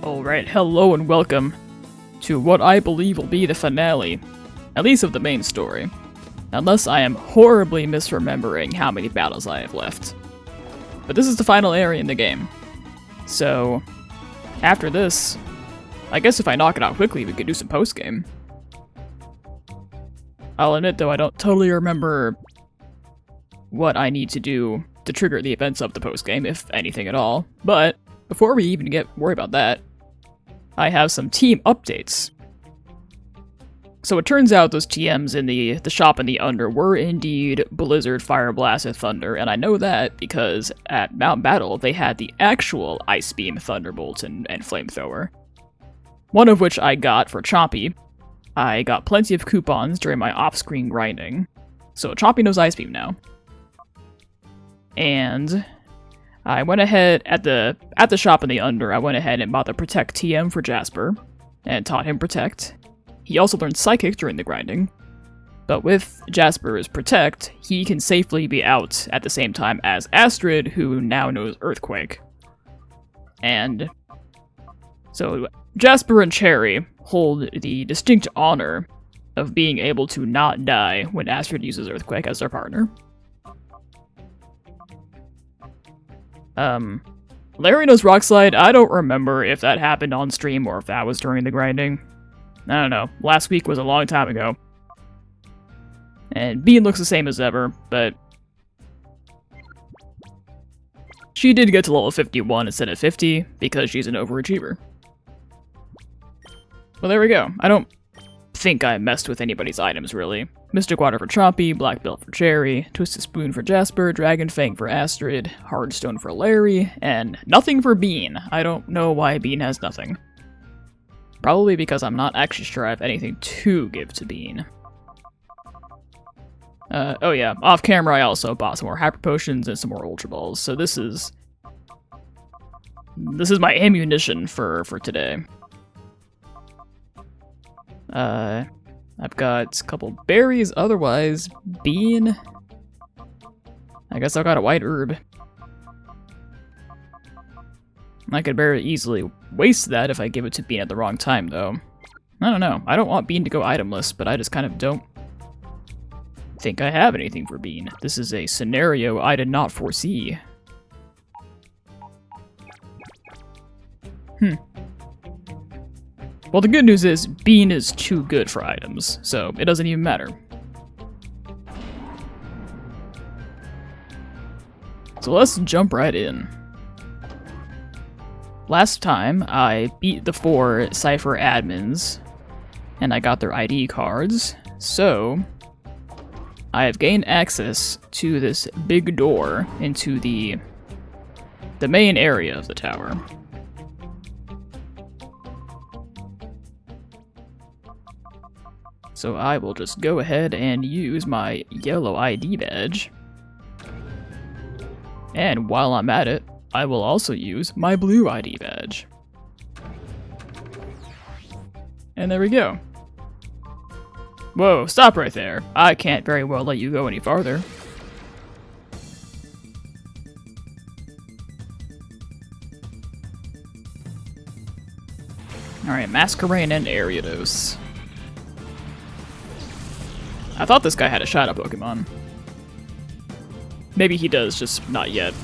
Alright, hello and welcome to what I believe will be the finale, at least of the main story, unless I am horribly misremembering how many battles I have left. But this is the final area in the game. So, after this, I guess if I knock it out quickly, we could do some post-game. I'll admit though, I don't totally remember what I need to do to trigger the events of the post-game, if anything at all. But, before we even worry about that, I have some team updates. So it turns out those TMs in the shop in the Under were indeed Blizzard, Fire Blast, and Thunder, and I know that because at Mount Battle they had the actual Ice Beam, Thunderbolt, and Flamethrower. One of which I got for Chompy. I got plenty of coupons during my off-screen grinding, so Chompy knows Ice Beam now. And I went ahead, at the shop in the Under, I went ahead and bought the Protect TM for Jasper, and taught him Protect. He also learned Psychic during the grinding, but with Jasper's Protect, he can safely be out at the same time as Astrid, who now knows Earthquake. And so Jasper and Cherry hold the distinct honor of being able to not die when Astrid uses Earthquake as their partner. Larry knows Rock Slide. I don't remember if that happened on stream or if that was during the grinding. I don't know. Last week was a long time ago. And Bean looks the same as ever, but she did get to level 51 instead of 50 because she's an overachiever. Well, there we go. I don't think I messed with anybody's items, really. Mystic Water for Chompy, Black Belt for Cherry, Twisted Spoon for Jasper, Dragon Fang for Astrid, Hardstone for Larry, and nothing for Bean. I don't know why Bean has nothing. Probably because I'm not actually sure I have anything to give to Bean. Oh yeah, off camera I also bought some more Hyper Potions and some more Ultra Balls, so this is my ammunition for today. I've got a couple berries, otherwise, Bean. I guess I've got a white herb. I could very easily waste that if I give it to Bean at the wrong time, though. I don't know. I don't want Bean to go itemless, but I just kind of don't think I have anything for Bean. This is a scenario I did not foresee. Well, the good news is, Bean is too good for items, so it doesn't even matter. So let's jump right in. Last time, I beat the 4 Cypher admins, and I got their ID cards, so I have gained access to this big door into the main area of the tower. So I will just go ahead and use my yellow ID badge. And while I'm at it, I will also use my blue ID badge. And there we go. Whoa, stop right there. I can't very well let you go any farther. Alright, Masquerain and Ariados. I thought this guy had a Shadow Pokemon. Maybe he does, just not yet.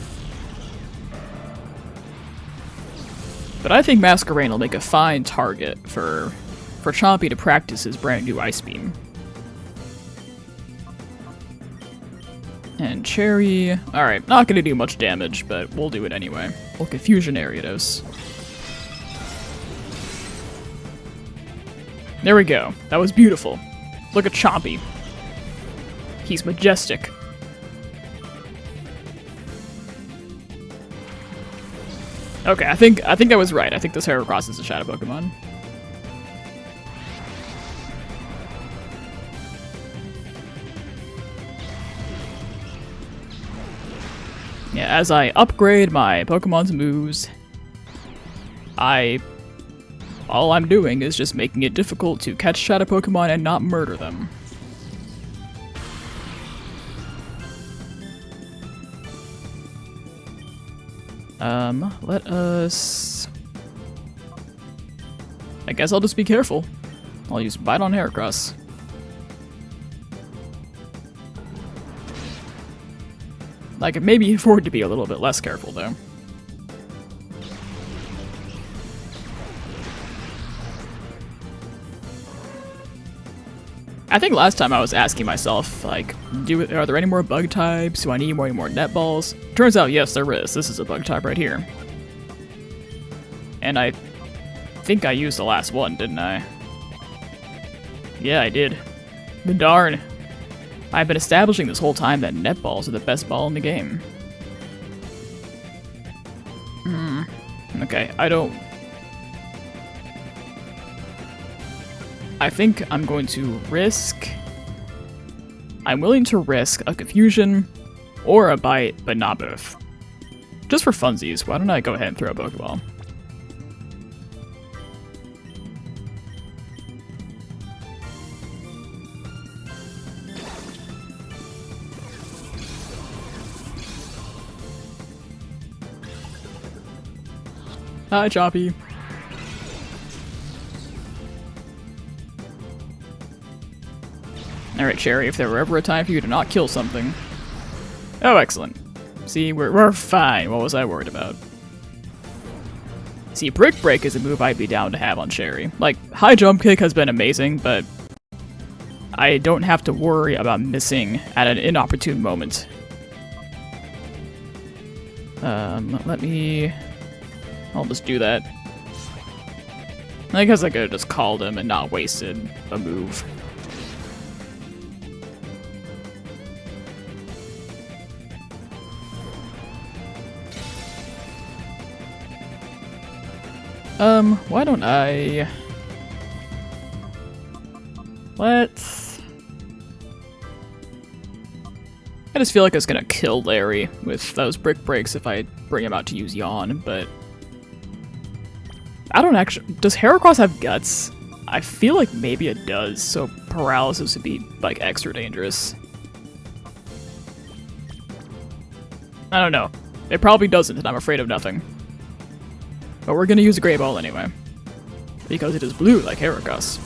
But I think Masquerain will make a fine target for Chompy to practice his brand new Ice Beam. And Cherry... Alright, not gonna do much damage, but we'll do it anyway. We'll Confusion Ariados. There we go. That was beautiful. Look at Chompy. He's majestic. Okay, I think I was right. I think this Heracross is a Shadow Pokemon. Yeah, as I upgrade my Pokemon's moves, all I'm doing is just making it difficult to catch Shadow Pokemon and not murder them. Let us I guess I'll just be careful. I'll use Bite on Heracross. I could maybe afford to be a little bit less careful, though. I think last time I was asking myself, like, are there any more bug types? Do I need any more net balls? Turns out, yes, there is. This is a bug type right here. And I think I used the last one, didn't I? Yeah, I did. But darn. I've been establishing this whole time that net balls are the best ball in the game. Okay, I think I'm going to risk... I'm willing to risk a Confusion or a Bite, but not both. Just for funsies, why don't I go ahead and throw a Pokeball? Hi, Choppy. Alright, Cherry, if there were ever a time for you to not kill something... Oh, excellent. See, we're fine. What was I worried about? See, Brick Break is a move I'd be down to have on Cherry. Like, High Jump Kick has been amazing, but I don't have to worry about missing at an inopportune moment. I'll just do that. I guess I could've just called him and not wasted a move. Why don't I... Let's... I just feel like it's gonna kill Larry with those Brick Breaks if I bring him out to use Yawn, but... I don't actually... Does Heracross have Guts? I feel like maybe it does, so Paralysis would be, like, extra dangerous. I don't know. It probably doesn't, and I'm afraid of nothing. But we're gonna use a Great Ball anyway. Because it is blue like Heracross.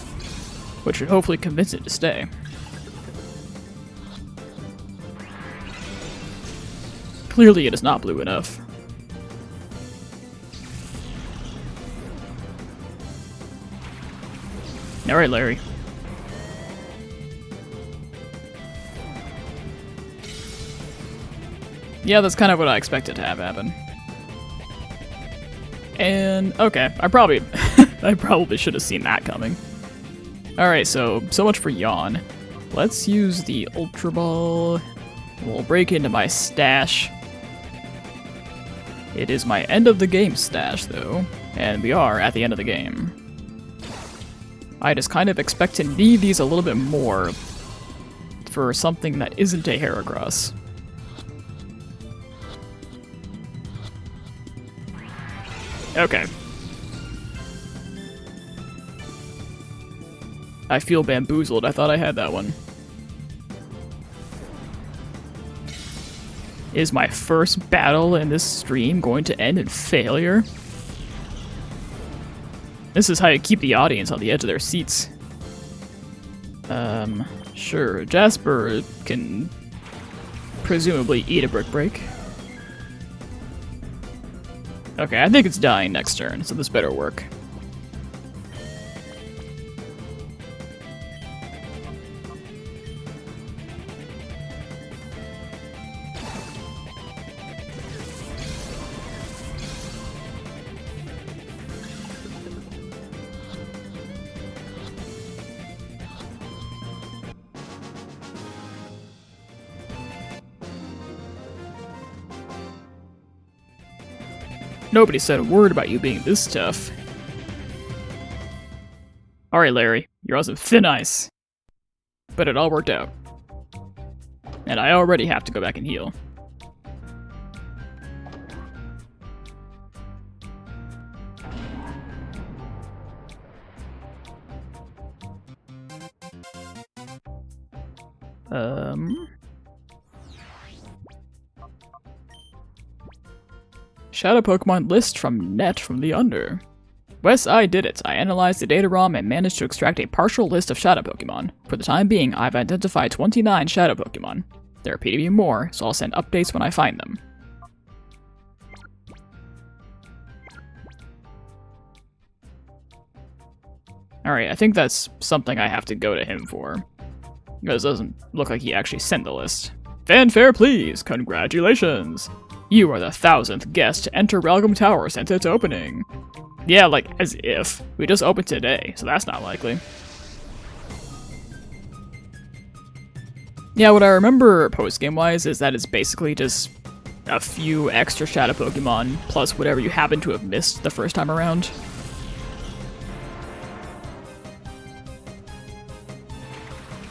Which should hopefully convince it to stay. Clearly it is not blue enough. Alright, Larry. Yeah, that's kind of what I expected to have happen. And, okay, I probably should have seen that coming. Alright, so much for Yawn. Let's use the Ultra Ball. We'll break into my stash. It is my end of the game stash, though, and we are at the end of the game. I just kind of expect to need these a little bit more for something that isn't a Heracross. Okay. I feel bamboozled. I thought I had that one. Is my first battle in this stream going to end in failure? This is how you keep the audience on the edge of their seats. Sure. Jasper can presumably eat a Brick Break. Okay, I think it's dying next turn, so this better work. Nobody said a word about you being this tough. Alright, Larry, you're on some thin ice. But it all worked out. And I already have to go back and heal. Shadow Pokemon list from Net from the Under. Wes, I did it. I analyzed the data ROM and managed to extract a partial list of shadow Pokemon. For the time being, I've identified 29 shadow Pokemon. There appear to be more, so I'll send updates when I find them. Alright, I think that's something I have to go to him for. Because it doesn't look like he actually sent the list. Fanfare please! Congratulations! You are the 1,000th guest to enter Realgam Tower since its opening. Yeah, like, as if. We just opened today, so that's not likely. Yeah, what I remember post-game-wise is that it's basically just a few extra shadow Pokemon, plus whatever you happen to have missed the first time around.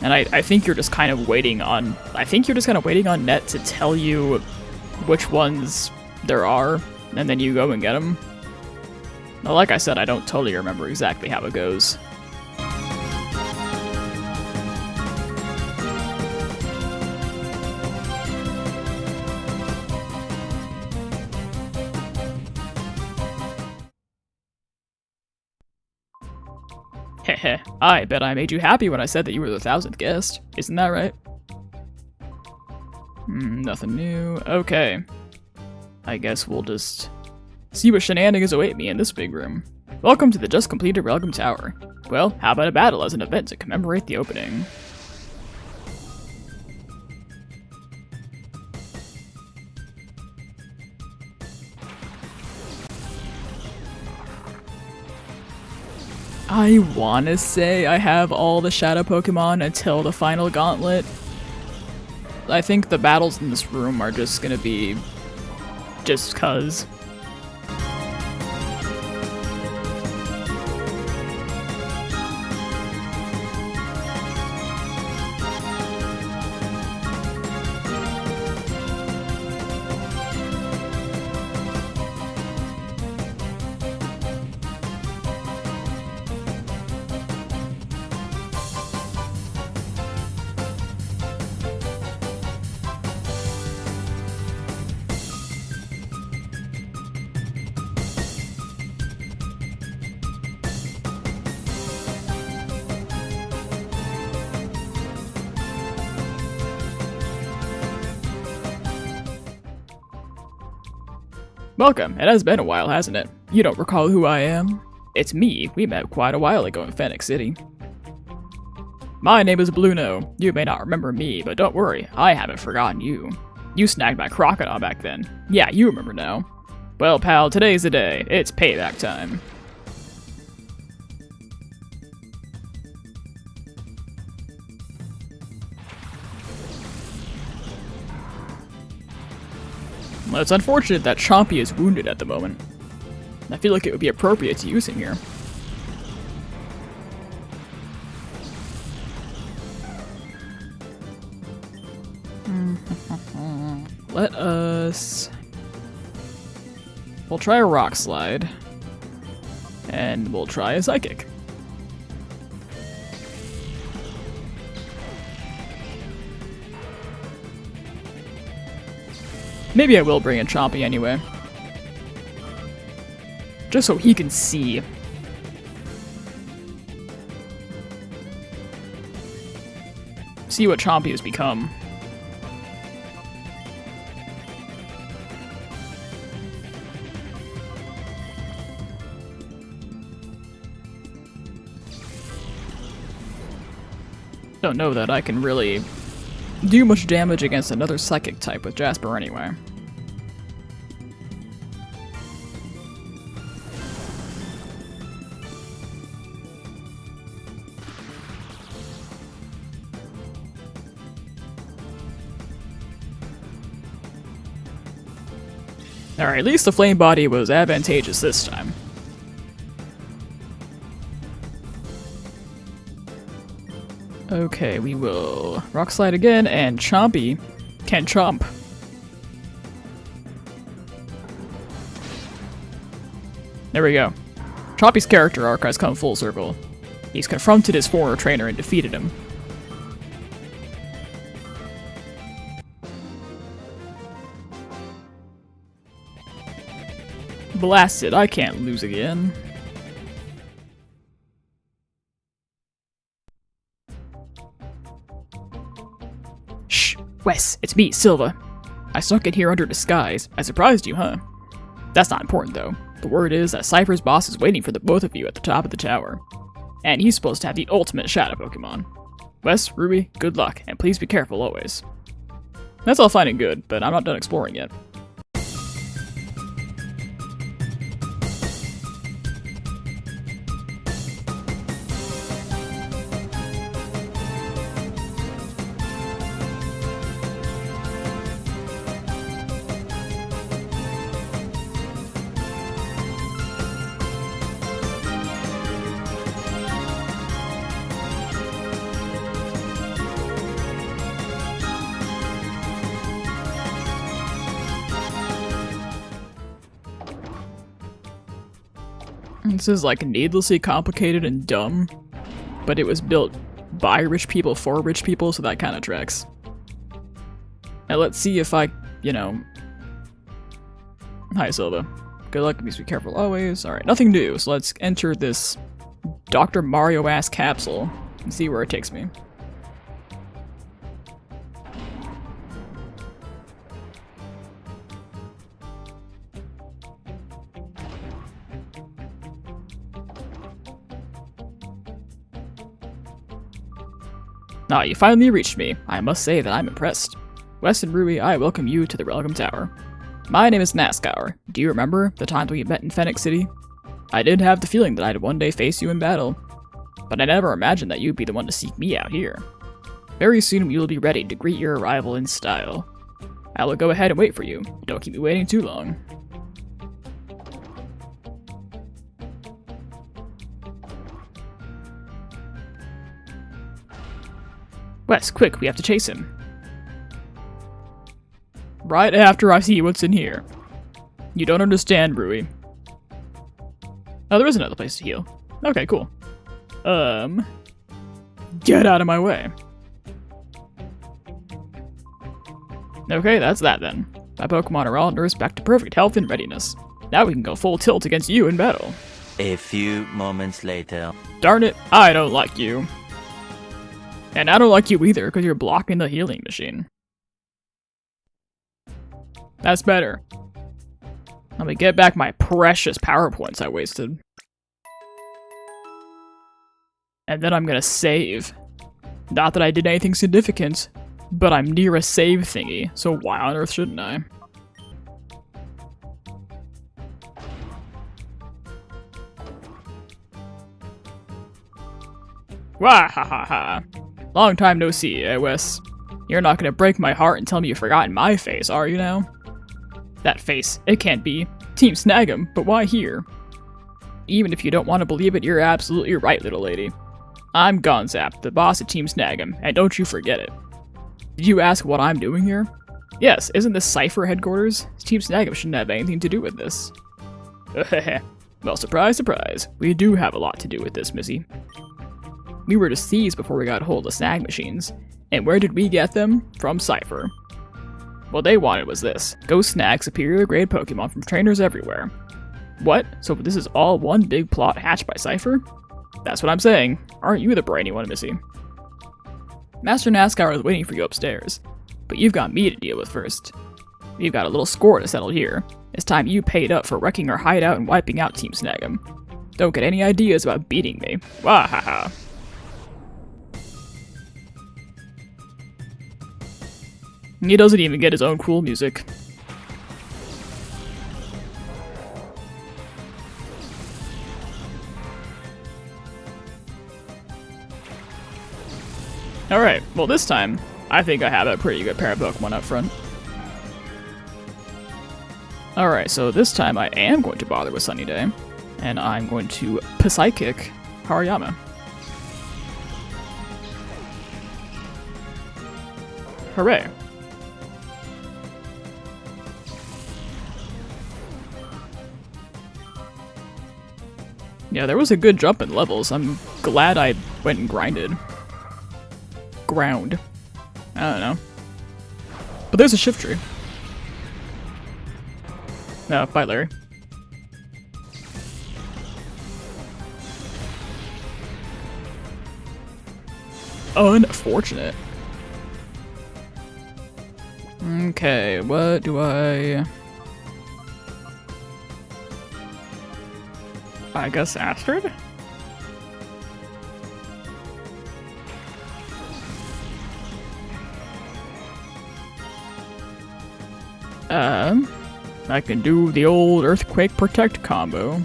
And I think you're just kind of waiting on... Net to tell you which ones there are, and then you go and get them. Now, like I said, I don't totally remember exactly how it goes. Heh, I bet I made you happy when I said that you were the 1,000th guest. Isn't that right? Nothing new. Okay. I guess we'll just see what shenanigans await me in this big room. Welcome to the just completed Realgam Tower. Well, how about a battle as an event to commemorate the opening? I wanna say I have all the shadow Pokemon until the final gauntlet. I think the battles in this room are just gonna be just cuz. Welcome, it has been a while, hasn't it? You don't recall who I am? It's me, we met quite a while ago in Phoenix City. My name is Bluno. You may not remember me, but don't worry, I haven't forgotten you. You snagged my crocodile back then. Yeah, you remember now. Well, pal, today's the day. It's payback time. Well, it's unfortunate that Chompy is wounded at the moment. I feel like it would be appropriate to use him here. Let us... We'll try a Rock Slide. And we'll try a Psychic. Maybe I will bring in Chompy anyway. Just so he can see. See what Chompy has become. Don't know that I can really do much damage against another Psychic type with Jasper anyway. Alright, at least the Flame Body was advantageous this time. Okay, we will Rock Slide again, and Chompy can chomp. There we go. Chompy's character arc has come full circle. He's confronted his former trainer and defeated him. Blasted, I can't lose again. Shh! Wes, it's me, Silva. I snuck in here under disguise. I surprised you, huh? That's not important, though. The word is that Cypher's boss is waiting for the both of you at the top of the tower. And he's supposed to have the ultimate shadow Pokemon. Wes, Ruby, good luck, and please be careful always. That's all fine and good, but I'm not done exploring yet. This is like needlessly complicated and dumb, but it was built by rich people for rich people, so that kind of tracks. Now let's see if I, Hi Silva. Good luck, please be careful always. Alright, nothing new, so let's enter this Dr. Mario-ass capsule and see where it takes me. Ah, you finally reached me. I must say that I'm impressed. Wes and Ruby, I welcome you to the Welcome Tower. My name is Nascour. Do you remember the times we met in Fennec City? I did have the feeling that I'd one day face you in battle, but I never imagined that you'd be the one to seek me out here. Very soon we will be ready to greet your arrival in style. I will go ahead and wait for you. Don't keep me waiting too long. Wes, quick, we have to chase him. Right after I see what's in here. You don't understand, Rui. Oh, there is another place to heal. Okay, cool. Get out of my way. Okay, that's that then. My Pokemon are all nursed back to perfect health and readiness. Now we can go full tilt against you in battle. A few moments later. Darn it, I don't like you. And I don't like you either, because you're blocking the healing machine. That's better. Let me get back my precious power points I wasted. And then I'm gonna save. Not that I did anything significant, but I'm near a save thingy, so why on earth shouldn't I? Wah ha ha ha. Long time no see, Wes. You're not gonna break my heart and tell me you've forgotten my face, are you now? That face, it can't be. Team Snagem, but why here? Even if you don't want to believe it, you're absolutely right, little lady. I'm Gonzap, the boss of Team Snagem, and don't you forget it. Did you ask what I'm doing here? Yes, isn't this Cypher headquarters? Team Snagem shouldn't have anything to do with this. Well, surprise, surprise. We do have a lot to do with this, Missy. We were just thieves before we got hold of snag machines. And where did we get them? From Cypher. What they wanted was this. Go snag superior grade Pokemon from trainers everywhere. What? So this is all one big plot hatched by Cypher? That's what I'm saying. Aren't you the brainy one, Missy? Master Nascour is waiting for you upstairs. But you've got me to deal with first. We've got a little score to settle here. It's time you paid up for wrecking our hideout and wiping out Team Snagem. Don't get any ideas about beating me. Wahaha. He doesn't even get his own cool music. Alright, well this time, I think I have a pretty good pair of Pokemon up front. Alright, so this time I am going to bother with Sunny Day, and I'm going to Psychic Hariyama. Hooray. Yeah, there was a good jump in levels. I'm glad I went and grinded. Ground. I don't know. But there's a shift tree. No, bye, Larry. Unfortunate. Okay, what do I guess Astrid? I can do the old Earthquake Protect combo.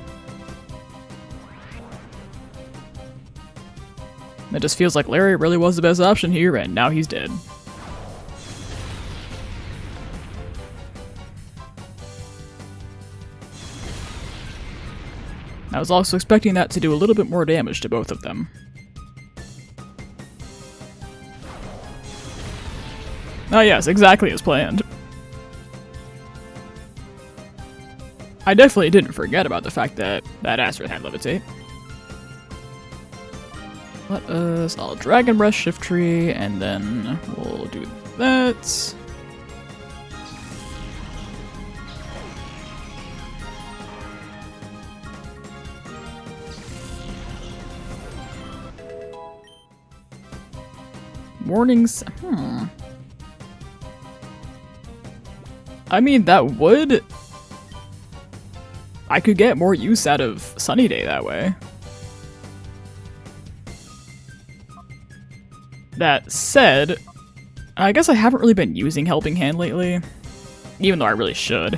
It just feels like Larry really was the best option here, and now he's dead. I was also expecting that to do a little bit more damage to both of them. Oh yes, exactly as planned. I definitely didn't forget about the fact that Astrid had Levitate. I'll Dragon Breath Shift Tree, and then we'll do that. Mornings, I mean, that would... I could get more use out of Sunny Day that way. That said, I guess I haven't really been using Helping Hand lately, even though I really should.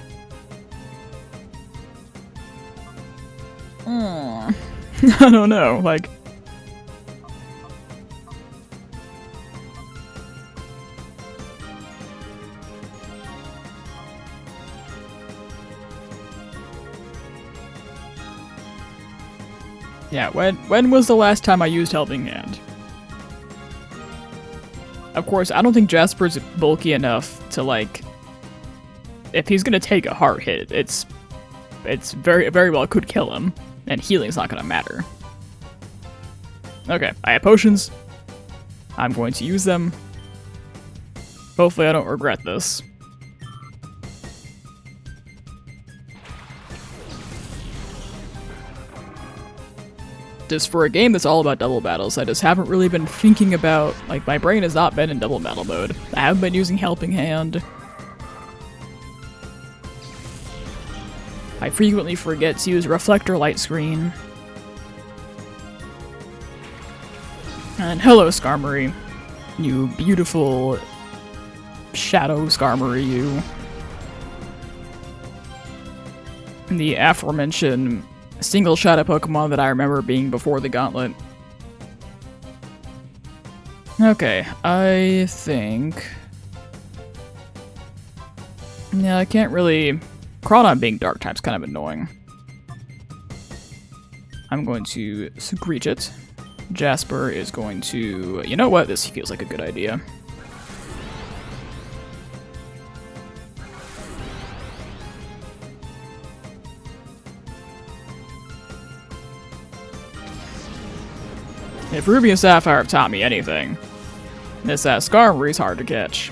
I don't know, like... Yeah, when was the last time I used Helping Hand? Of course, I don't think Jasper's bulky enough to, like... If he's gonna take a hard hit, it's very, very well could kill him, and healing's not gonna matter. Okay, I have potions. I'm going to use them. Hopefully I don't regret this. Just for a game that's all about double battles, I just haven't really been thinking about, like, my brain has not been in double battle mode. I haven't been using Helping Hand. I frequently forget to use Reflector Light Screen. And hello, Skarmory. You beautiful shadow Skarmory, you. The aforementioned single shadow Pokemon that I remember being before the Gauntlet. Okay, I think... Yeah, I can't really... Crawdon being Dark type's kind of annoying. I'm going to Screech it. Jasper is going to... You know what? This feels like a good idea. If Ruby and Sapphire have taught me anything, it's that Skarmory's hard to catch.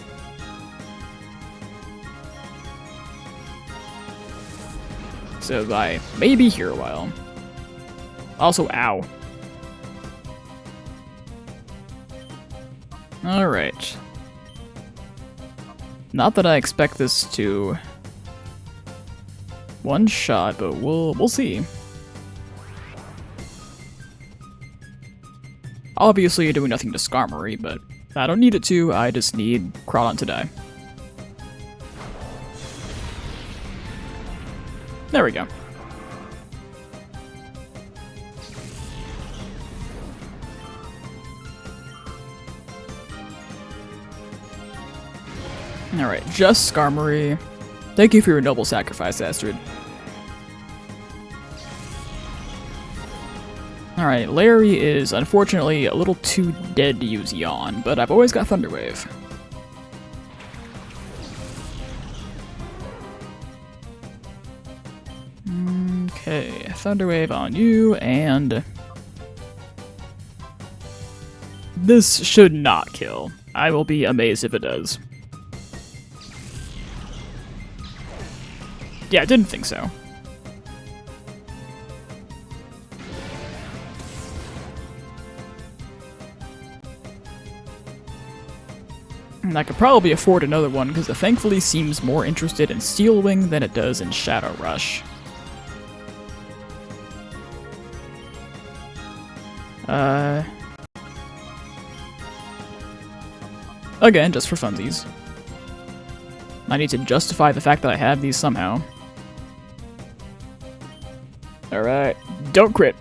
So I may be here a while. Also, ow. Alright. Not that I expect this to one shot, but we'll see. Obviously, you're doing nothing to Skarmory, but I don't need it to, I just need Crawdon to die. There we go. Alright, just Skarmory. Thank you for your noble sacrifice, Astrid. Alright, Larry is unfortunately a little too dead to use Yawn, but I've always got Thunder Wave. Okay, Thunder Wave on you, and... This should not kill. I will be amazed if it does. Yeah, didn't think so. And I could probably afford another one because it thankfully seems more interested in Steel Wing than it does in Shadow Rush. Again, just for funsies. I need to justify the fact that I have these somehow. Alright, don't crit.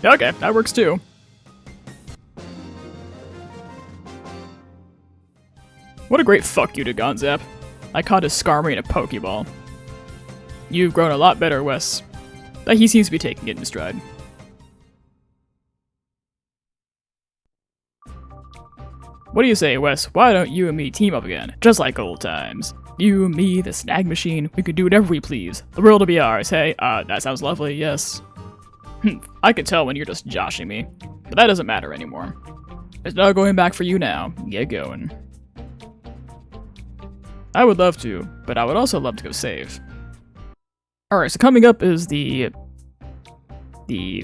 Okay, that works too. What a great fuck you to Gonzap. I caught his Skarmory in a Pokeball. You've grown a lot better, Wes. But he seems to be taking it in stride. What do you say, Wes? Why don't you and me team up again? Just like old times. You, me, the Snag Machine, we could do whatever we please. The world will be ours, hey? That sounds lovely, yes. I could tell when you're just joshing me. But that doesn't matter anymore. There's no going back for you now. Get going. I would love to, but I would also love to go save. Alright, so coming up is the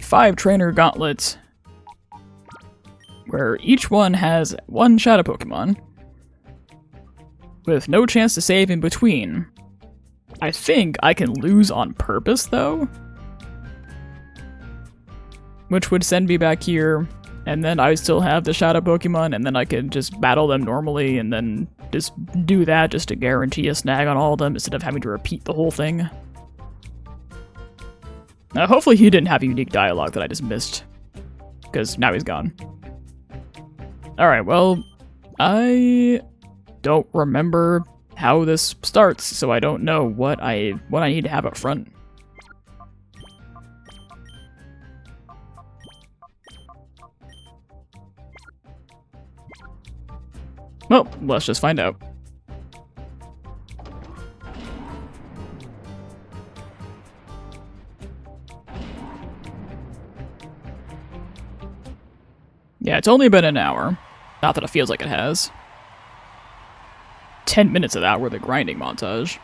5 trainer gauntlet, where each one has one Shadow Pokemon, with no chance to save in between. I think I can lose on purpose, though, which would send me back here, and then I would still have the Shadow Pokemon, and then I could just battle them normally, and then just do that just to guarantee a snag on all of them instead of having to repeat the whole thing. Now, hopefully he didn't have a unique dialogue that I just missed, because now he's gone. Alright, well, I don't remember how this starts, so I don't know what I need to have up front. Well, let's just find out. Yeah, it's only been an hour. Not that it feels like it has. 10 minutes of that were the grinding montage.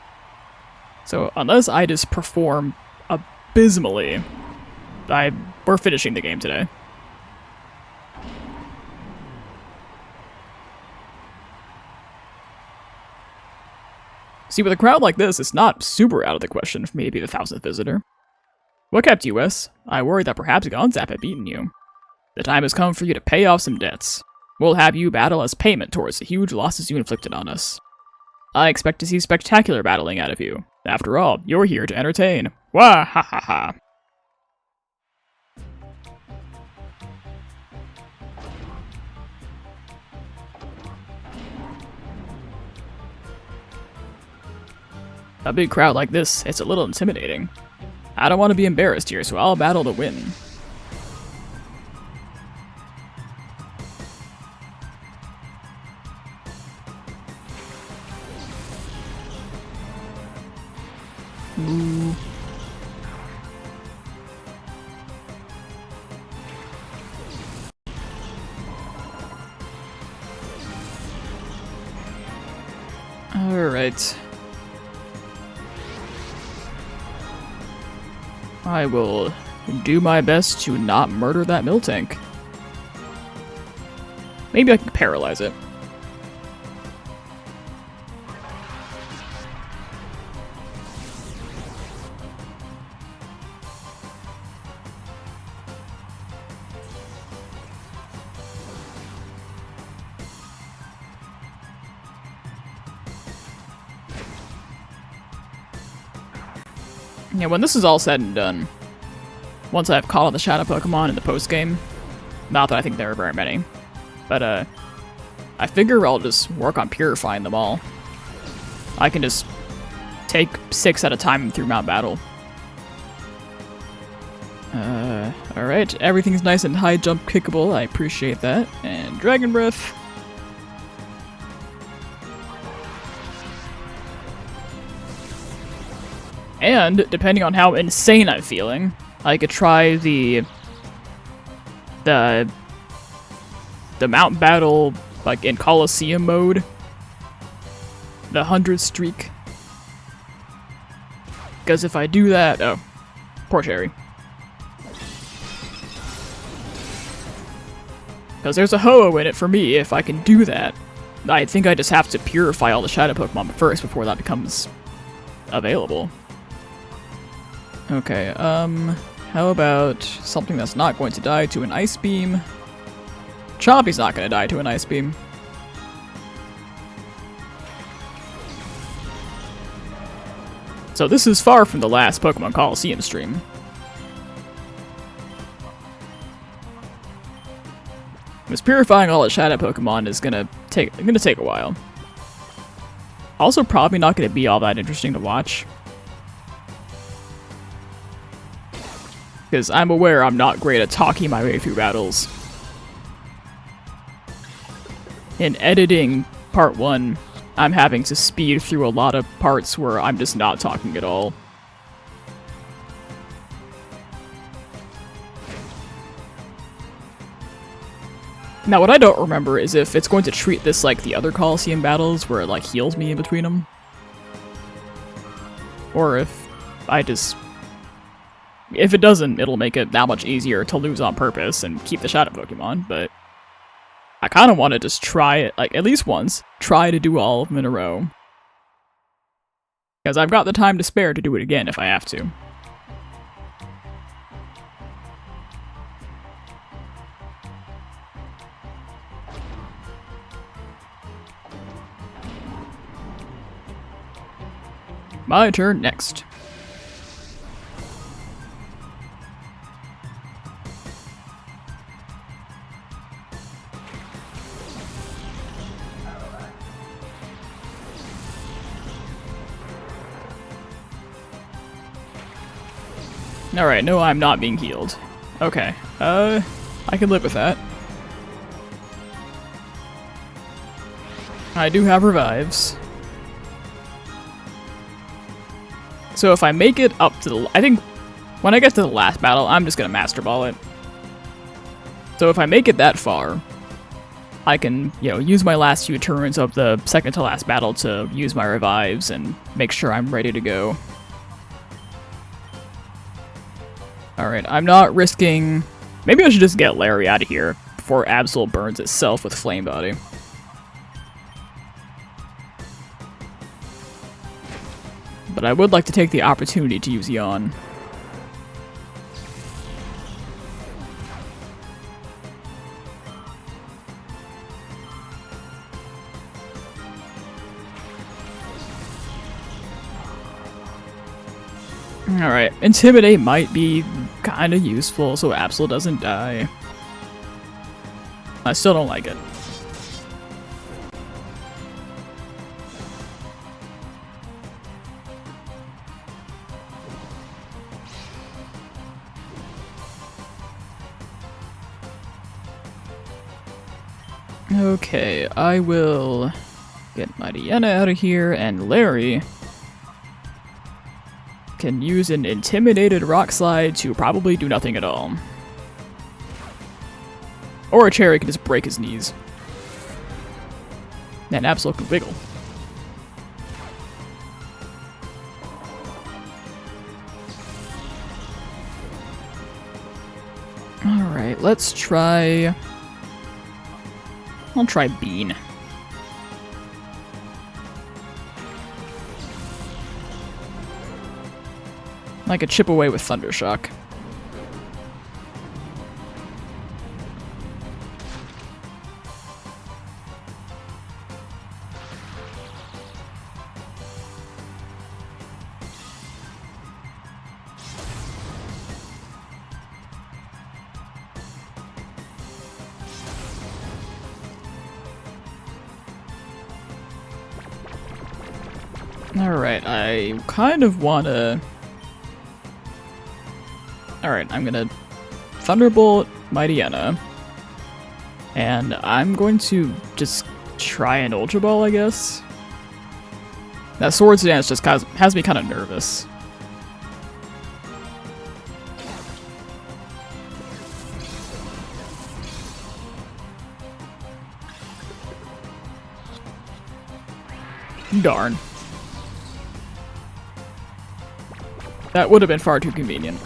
So unless I just perform abysmally, we're finishing the game today. See, with a crowd like this, it's not super out of the question for me to be the 1000th visitor. What kept you, Wes? I worried that perhaps Gonzap had beaten you. The time has come for you to pay off some debts. We'll have you battle as payment towards the huge losses you inflicted on us. I expect to see spectacular battling out of you. After all, you're here to entertain. Wah ha ha ha. A big crowd like this, it's a little intimidating. I don't want to be embarrassed here, so I'll battle to win. Ooh. Alright. I will do my best to not murder that Miltank. Maybe I can paralyze it. Yeah, when this is all said and done, once I've caught all the Shadow Pokemon in the post-game, not that I think there are very many, but I figure I'll just work on purifying them all. I can just take 6 at a time through Mount Battle. Alright, everything's nice and high jump kickable, I appreciate that. And Dragon Breath. And, depending on how insane I'm feeling, I could try the Mount Battle, like, in Colosseum mode, the 100 streak. Because if I do that... Oh. Poor Cherry. Because there's a Ho-Oh in it for me if I can do that. I think I just have to purify all the Shadow Pokemon first before that becomes available. Okay, how about something that's not going to die to an Ice Beam? Chompy's not going to die to an Ice Beam. So this is far from the last Pokemon Colosseum stream. Because purifying all the Shadow Pokemon is gonna take a while. Also, probably not gonna be all that interesting to watch. Because I'm aware I'm not great at talking my way through battles. In editing part 1, I'm having to speed through a lot of parts where I'm just not talking at all. Now, what I don't remember is if it's going to treat this like the other Colosseum battles, where it, like, heals me in between them. Or if I just... If it doesn't, it'll make it that much easier to lose on purpose and keep the Shadow Pokemon, but... I kind of want to just try it, like, at least once. Try to do all of them in a row. Because I've got the time to spare to do it again if I have to. My turn next. Alright, no, I'm not being healed. Okay, I can live with that. I do have revives. So if I make it up to the... I think when I get to the last battle, I'm just gonna Master Ball it. So if I make it that far, I can, you know, use my last few turns of the second to last battle to use my revives and make sure I'm ready to go. Alright, I'm not risking... Maybe I should just get Larry out of here before Absol burns itself with Flame Body. But I would like to take the opportunity to use Yawn. Alright, Intimidate might be kinda useful so Absol doesn't die. I still don't like it. Okay, I will get Mightyena out of here, and Larry can use an Intimidated Rock Slide to probably do nothing at all. Or a Cherry can just break his knees. And Absol can wiggle. Alright, let's try... I'll try Bean. I could chip away with Thundershock. Alright, I kind of wanna... Alright, I'm gonna Thunderbolt Mightyena. And I'm going to just try an Ultra Ball, I guess. That Swords Dance just has me kind of nervous. Darn. That would have been far too convenient.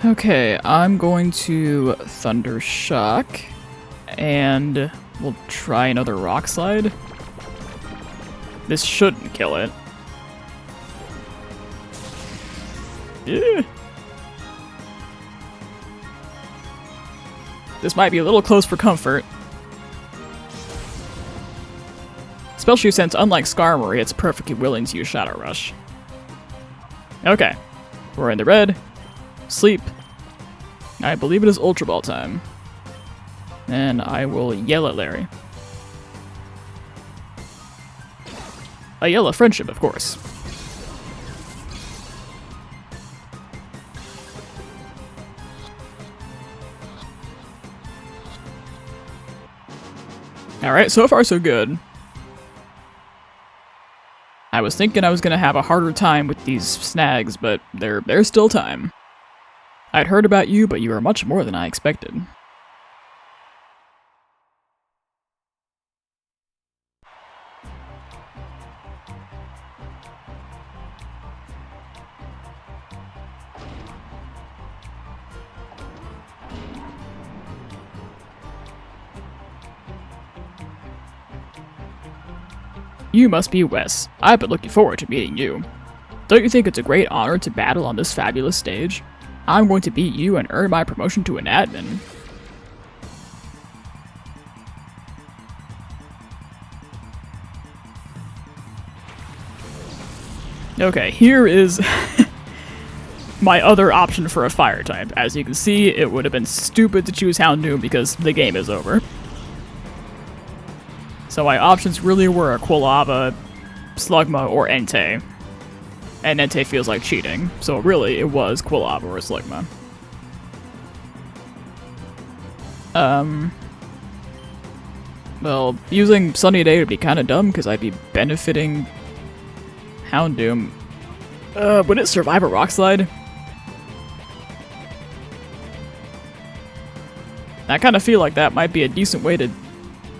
Okay, I'm going to Thunder Shock, and we'll try another Rock Slide. This shouldn't kill it. Yeah. This might be a little close for comfort. Especially since, unlike Skarmory, it's perfectly willing to use Shadow Rush. Okay, we're in the red. Sleep. I believe it is Ultra Ball time. And I will yell at Larry. I yell at Friendship, of course. Alright, so far so good. I was thinking I was gonna have a harder time with these snags, but there's still time. I'd heard about you, but you are much more than I expected. You must be Wes. I've been looking forward to meeting you. Don't you think it's a great honor to battle on this fabulous stage? I'm going to beat you and earn my promotion to an admin. Okay, here is my other option for a fire type. As you can see, it would have been stupid to choose Houndoom because the game is over. So my options really were Quilava, Slugma, or Entei. And Entei feels like cheating, so really it was Quilava or Slugma. Well, using Sunny Day would be kinda dumb because I'd be benefiting Houndoom. Would it survive a Rock Slide? I kinda feel like that might be a decent way to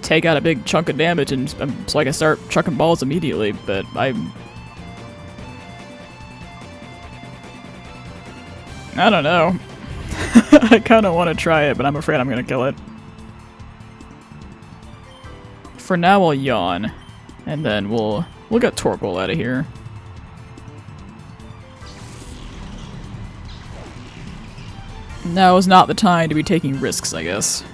take out a big chunk of damage and so I can start chucking balls immediately, but I don't know. I kind of want to try it, but I'm afraid I'm going to kill it. For now, I'll yawn, and then we'll get Torkoal out of here. Now is not the time to be taking risks, I guess.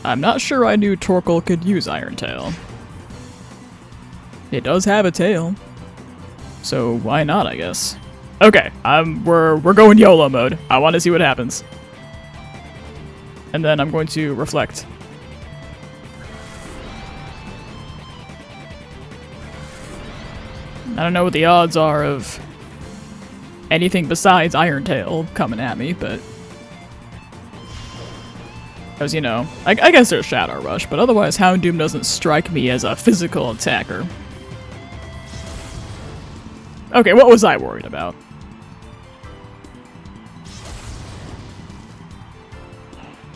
I'm not sure I knew Torkoal could use Iron Tail. It does have a tail, so why not, I guess. Okay, we're going YOLO mode. I want to see what happens. And then I'm going to reflect. I don't know what the odds are of anything besides Iron Tail coming at me, but because, you know, I guess there's Shadow Rush, but otherwise Houndoom doesn't strike me as a physical attacker. Okay, what was I worried about?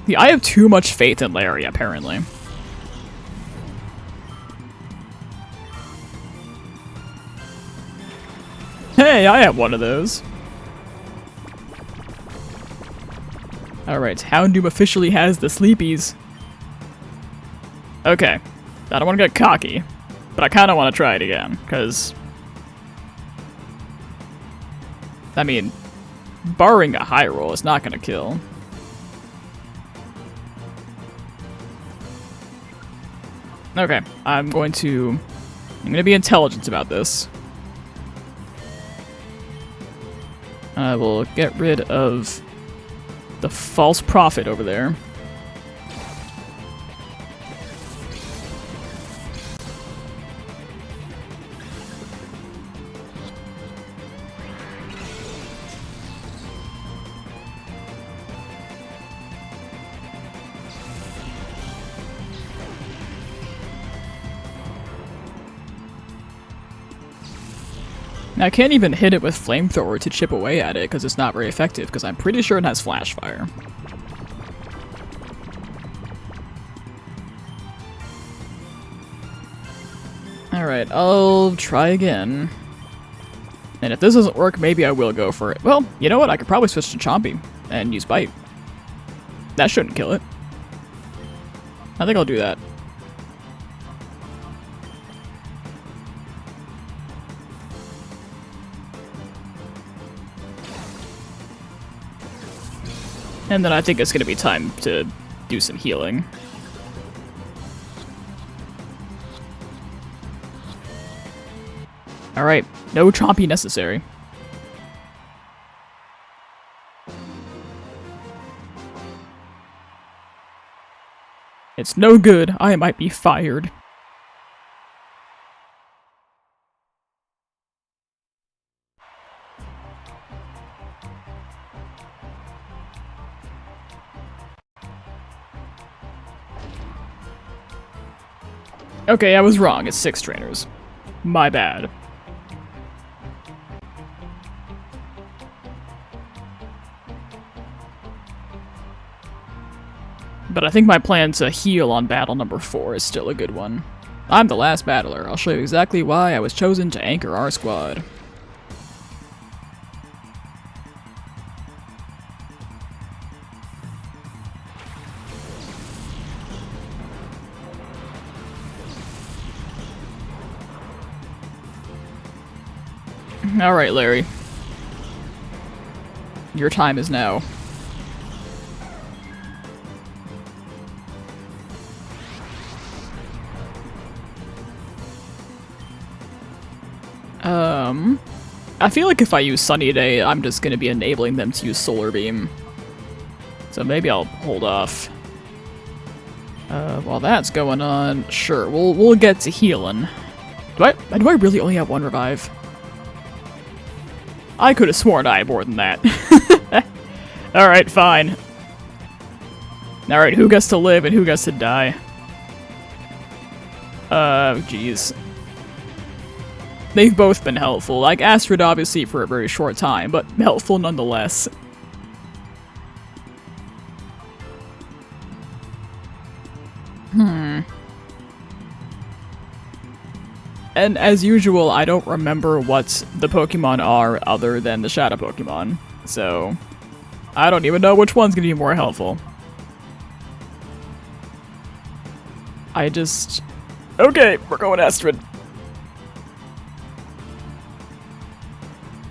Yeah, I have too much faith in Larry, apparently. Hey, I have one of those. Alright, Houndoom officially has the sleepies. Okay, I don't want to get cocky, but I kind of want to try it again, because I mean, barring a high roll, it's not going to kill. Okay, I'm going to be intelligent about this. I will get rid of the false prophet over there. Now, I can't even hit it with Flamethrower to chip away at it because it's not very effective, because I'm pretty sure it has Flash Fire. Alright, I'll try again. And if this doesn't work, maybe I will go for it. Well, you know what? I could probably switch to Chompy and use Bite. That shouldn't kill it. I think I'll do that. And then I think it's going to be time to do some healing. Alright, no Chompy necessary. It's no good, I might be fired. Okay, I was wrong, it's 6 trainers. My bad. But I think my plan to heal on battle number 4 is still a good one. I'm the last battler. I'll show you exactly why I was chosen to anchor our squad. Alright, Larry. Your time is now. I feel like if I use Sunny Day, I'm just gonna be enabling them to use Solar Beam. So maybe I'll hold off. While that's going on, sure, we'll get to healing. Do I really only have 1 revive? I could have sworn I had more than that. Alright, fine. Alright, who gets to live and who gets to die? Jeez. They've both been helpful, like Astrid obviously for a very short time, but helpful nonetheless. And as usual, I don't remember what the Pokemon are other than the Shadow Pokemon, so I don't even know which one's gonna be more helpful. Okay, we're going Astrid.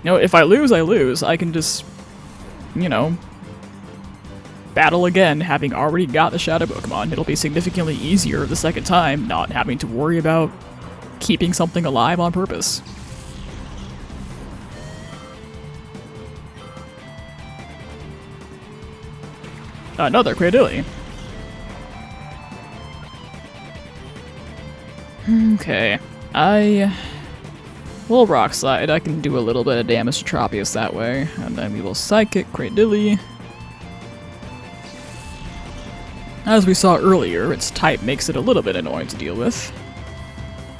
You know, if I lose, I lose. I can just, you know, battle again, having already got the Shadow Pokemon. It'll be significantly easier the second time, not having to worry about keeping something alive on purpose. Another Cradilly. Okay, we'll Rock Slide. I can do a little bit of damage to Tropius that way, and then we will Psychic Cradilly. As we saw earlier, its type makes it a little bit annoying to deal with,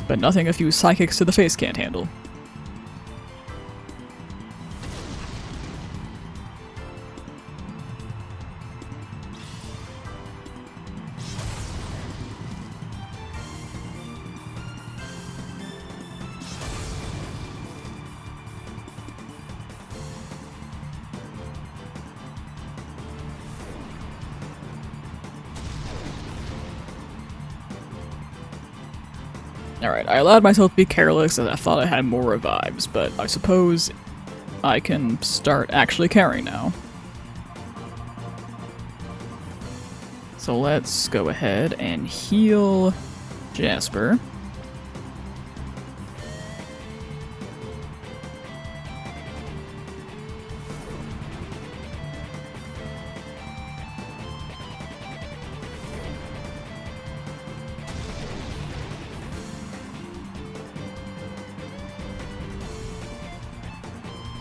but nothing a few Psychics to the face can't handle. Alright, I allowed myself to be careless as I thought I had more revives, but I suppose I can start actually carrying now. So let's go ahead and heal Jasper.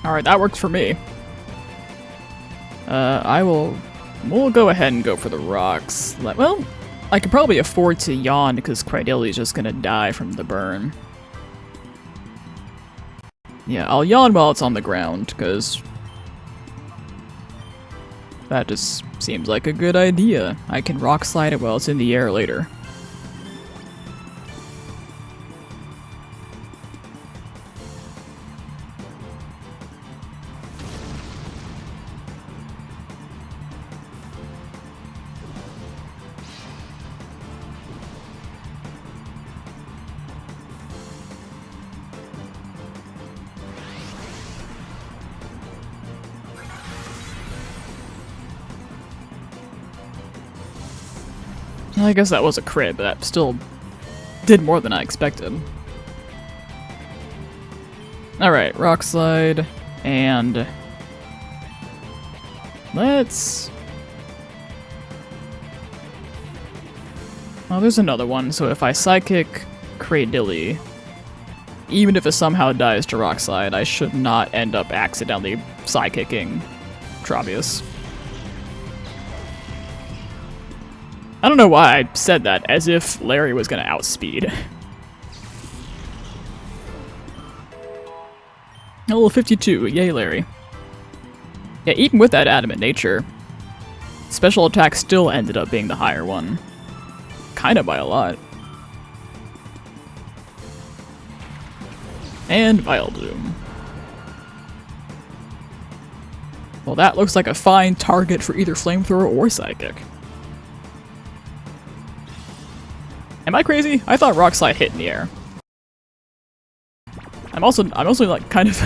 Alright, that worked for me. We'll go ahead and go for the rocks. Well, I could probably afford to yawn because Cradilly is just gonna die from the burn. Yeah, I'll yawn while it's on the ground, because that just seems like a good idea. I can rock slide it while it's in the air later. I guess that was a crit, but that still did more than I expected. Alright, rock slide, and let's... Oh, there's another one, so if I Psychic Cradilly, even if it somehow dies to rock slide, I should not end up accidentally Psychicking Travius. I don't know why I said that, as if Larry was gonna outspeed. Level 52, yay Larry. Yeah, even with that adamant nature, special attack still ended up being the higher one. Kinda by a lot. And Vileplume. Well, that looks like a fine target for either Flamethrower or Psychic. Am I crazy? I thought Rock Slide hit in the air. I'm also like kind of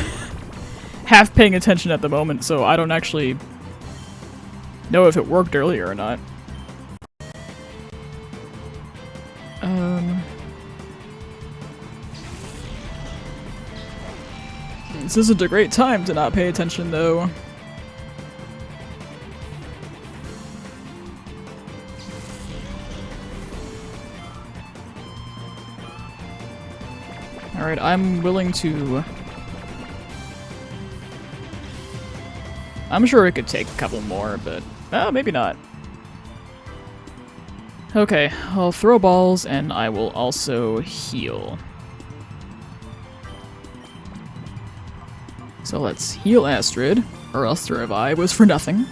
half paying attention at the moment, so I don't actually know if it worked earlier or not. This isn't a great time to not pay attention, though. Alright, I'm willing to... I'm sure it could take a couple more, but... maybe not. Okay, I'll throw balls, and I will also heal. So let's heal Astrid, or else the revive was for nothing.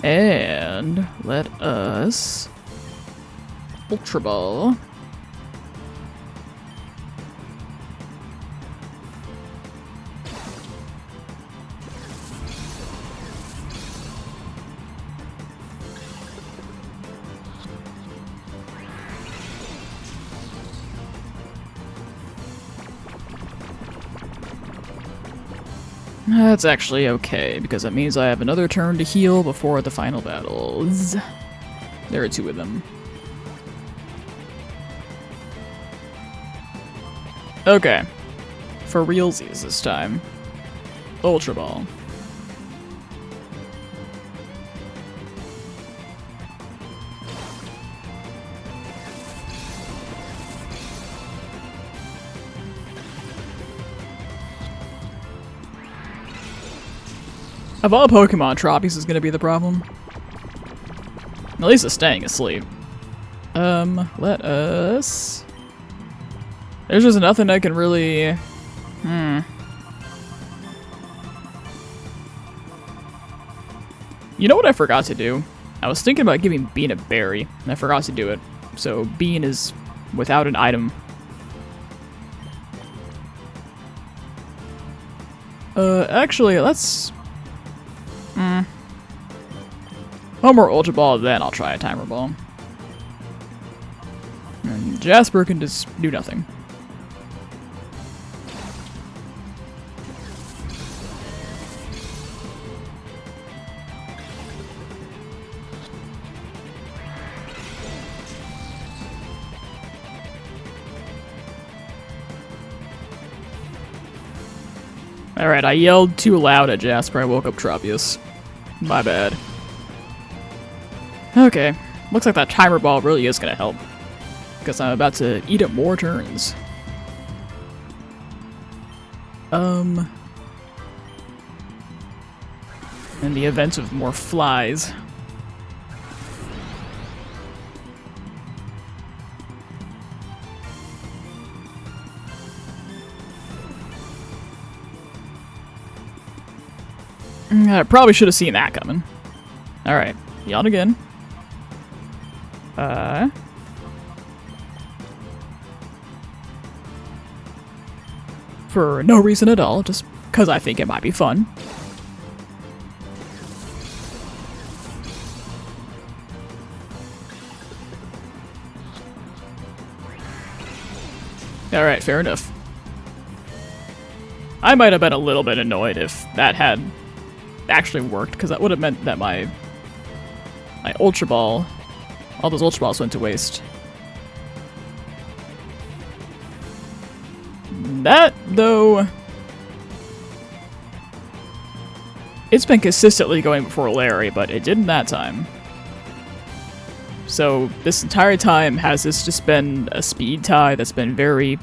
And let us... Ultra Ball. That's actually okay, because that means I have another turn to heal before the final battles. There are two of them. Okay. For realsies this time. Ultra Ball. Of all Pokemon, Tropius is gonna be the problem. At least it's staying asleep. Let us... There's just nothing I can really... You know what I forgot to do? I was thinking about giving Bean a berry, and I forgot to do it. So Bean is without an item. Actually, let's... One more Ultra Ball, then I'll try a Timer Ball. And Jasper can just do nothing. Alright, I yelled too loud at Jasper, I woke up Tropius. My bad. Okay, looks like that Timer Ball really is gonna help. Because I'm about to eat up more turns. In the event of more flies. I probably should have seen that coming. Alright, yawn again. For no reason at all, just because I think it might be fun. Alright, fair enough. I might have been a little bit annoyed if that had actually worked, because that would have meant that my Ultra Ball, all those Ultra Balls went to waste. That, though, it's been consistently going before Larry, but it didn't that time. So this entire time has this just been a speed tie that's been very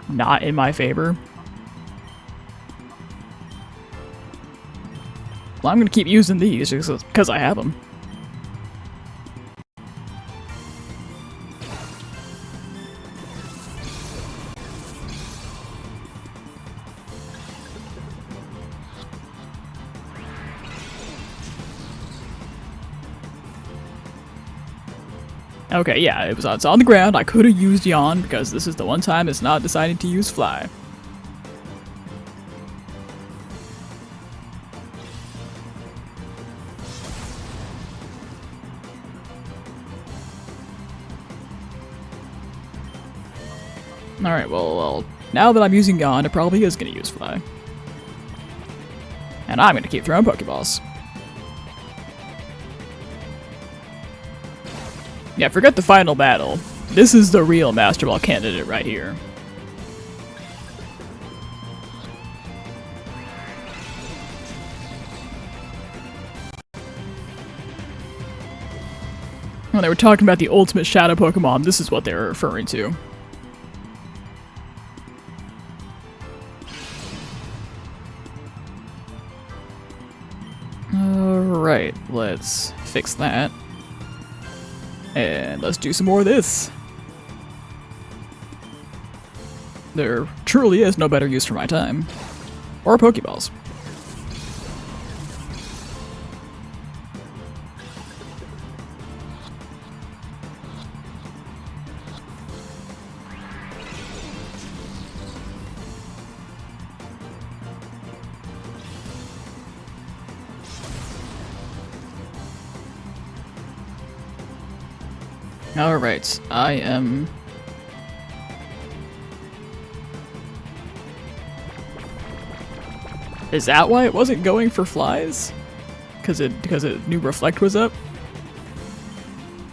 not in my favor. Well, I'm gonna keep using these just because I have them. Okay, yeah, it's on the ground. I could have used Yawn because this is the one time it's not deciding to use Fly. Alright, well, now that I'm using Yawn, it probably is going to use Fly. And I'm going to keep throwing Pokeballs. Yeah, forget the final battle. This is the real Master Ball candidate right here. When they were talking about the ultimate Shadow Pokemon, this is what they were referring to. Alright, let's fix that. And let's do some more of this. There truly is no better use for my time. Or Pokeballs. Alright, I am... Is that why it wasn't going for flies? Because it knew Reflect was up?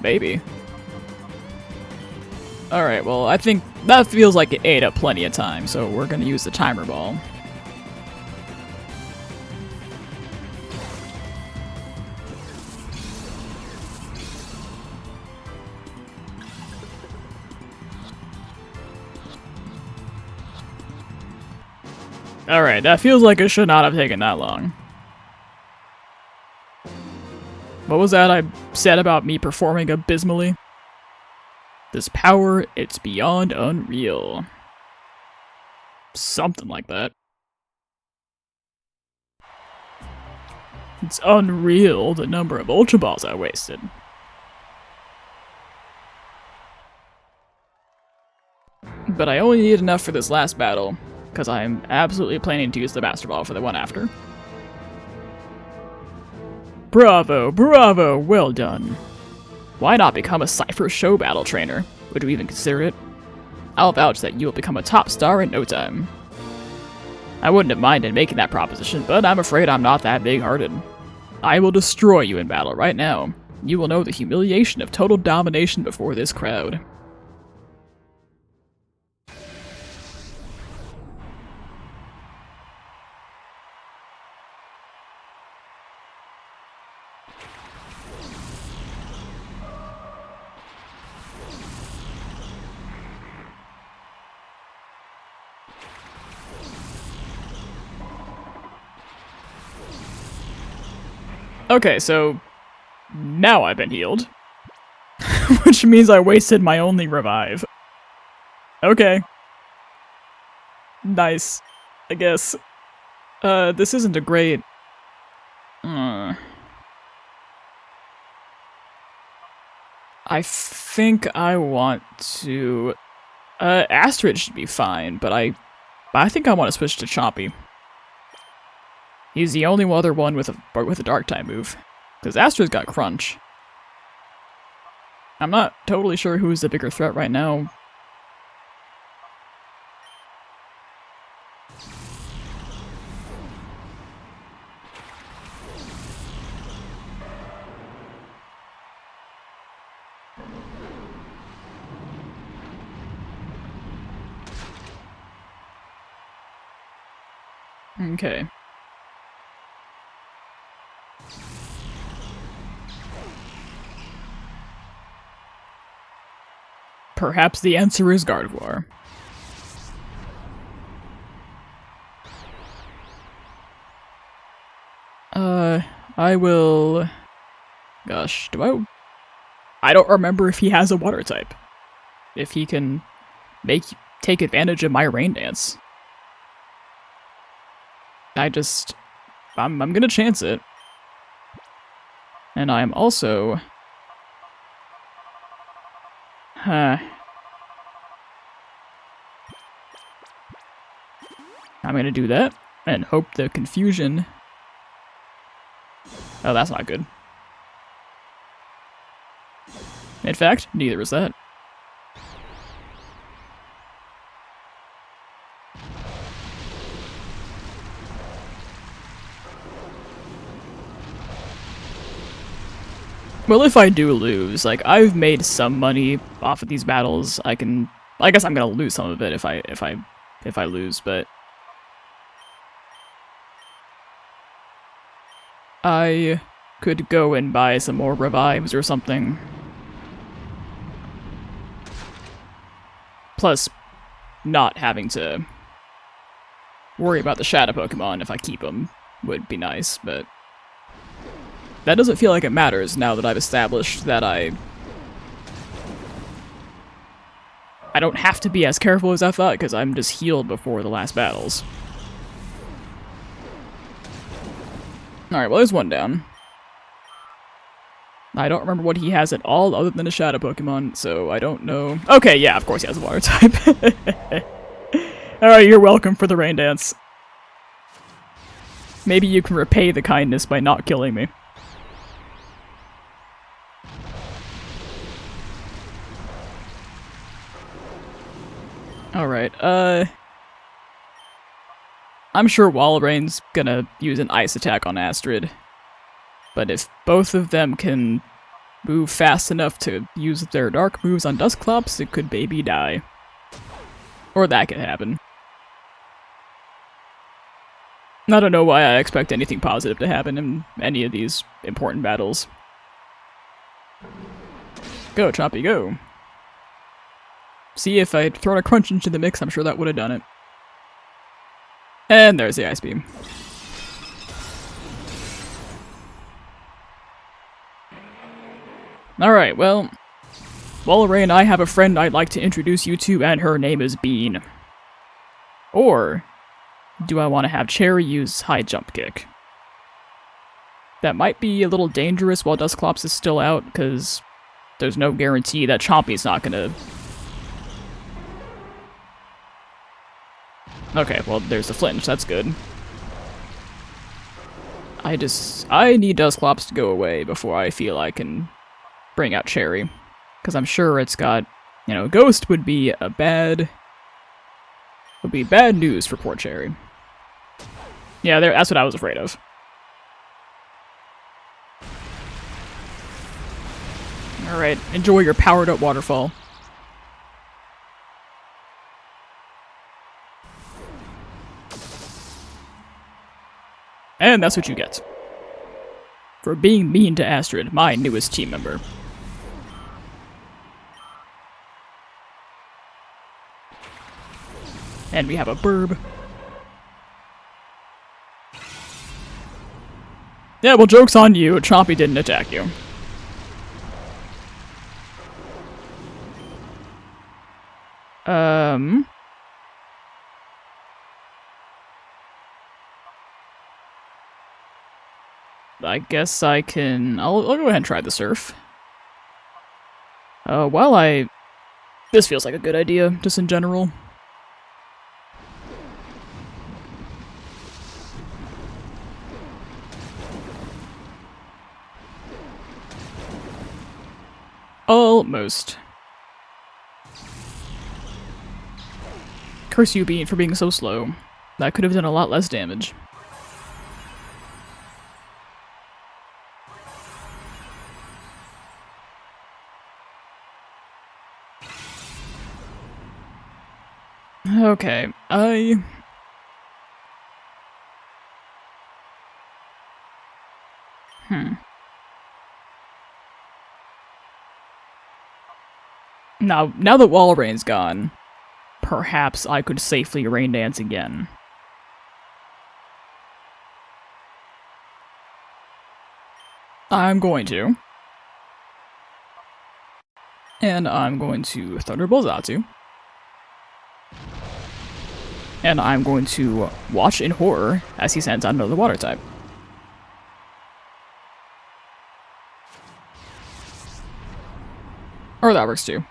Maybe. Alright, well, I think that feels like it ate up plenty of time, so we're gonna use the Timer Ball. Alright, that feels like it should not have taken that long. What was that I said about me performing abysmally? This power, it's beyond unreal. Something like that. It's unreal the number of Ultra Balls I wasted. But I only need enough for this last battle, because I am absolutely planning to use the Master Ball for the one after. Bravo, bravo, well done. Why not become a Cypher Show Battle Trainer? Would you even consider it? I'll vouch that you will become a top star in no time. I wouldn't have minded making that proposition, but I'm afraid I'm not that big-hearted. I will destroy you in battle right now. You will know the humiliation of total domination before this crowd. Okay, so now I've been healed. Which means I wasted my only revive. Okay. Nice, I guess. This isn't a great I think I want to... Astrid should be fine, but I think I want to switch to Chompy. He's the only other one with a Dark type move. Because Astrid's got Crunch. I'm not totally sure who's the bigger threat right now. Okay. Perhaps the answer is Gardevoir. I will... Gosh, I don't remember if he has a water type. If he can take advantage of my Rain Dance. I'm gonna chance it. And I'm also... I'm gonna do that, and hope the confusion... Oh, that's not good. In fact, neither is that. Well, if I do lose, like, I've made some money off of these battles. I guess I'm gonna lose some of it if I lose, but I could go and buy some more revives or something. Plus, not having to worry about the shadow Pokemon if I keep them would be nice, but that doesn't feel like it matters now that I've established that I don't have to be as careful as I thought, because I'm just healed before the last battles. Alright, well, there's one down. I don't remember what he has at all other than a shadow Pokemon, so I don't know. Okay, yeah, of course he has a water type. Alright, you're welcome for the Rain Dance. Maybe you can repay the kindness by not killing me. Alright, I'm sure Walrein's gonna use an ice attack on Astrid. But if both of them can move fast enough to use their dark moves on Dusclops, it could maybe die. Or that could happen. I don't know why I expect anything positive to happen in any of these important battles. Go, Chompy, go! See, if I'd thrown a Crunch into the mix, I'm sure that would have done it. And there's the Ice Beam. Alright, well, Walrein, I have a friend I'd like to introduce you to, and her name is Bean. Or, do I want to have Cherry use High Jump Kick? That might be a little dangerous while Dusclops is still out, because there's no guarantee that Chompy's not gonna... Okay, well, there's the flinch, that's good. I need Dusclops to go away before I feel I can bring out Cherry. Because I'm sure it's got, you know, Ghost would be bad news for poor Cherry. Yeah, that's what I was afraid of. Alright, enjoy your powered up waterfall. And that's what you get. For being mean to Astrid, my newest team member. And we have a Burb. Yeah, well, joke's on you. Chompy didn't attack you. I guess I can... I'll go ahead and try the Surf. This feels like a good idea, just in general. Almost. Curse you, Bean, for being so slow. That could have done a lot less damage. Okay, Now that Wall Rain's gone, perhaps I could safely Rain Dance again. I'm going to. And I'm going to Thunderbolt Zatu. And I'm going to watch in horror as he sends out another water type. Or that works too.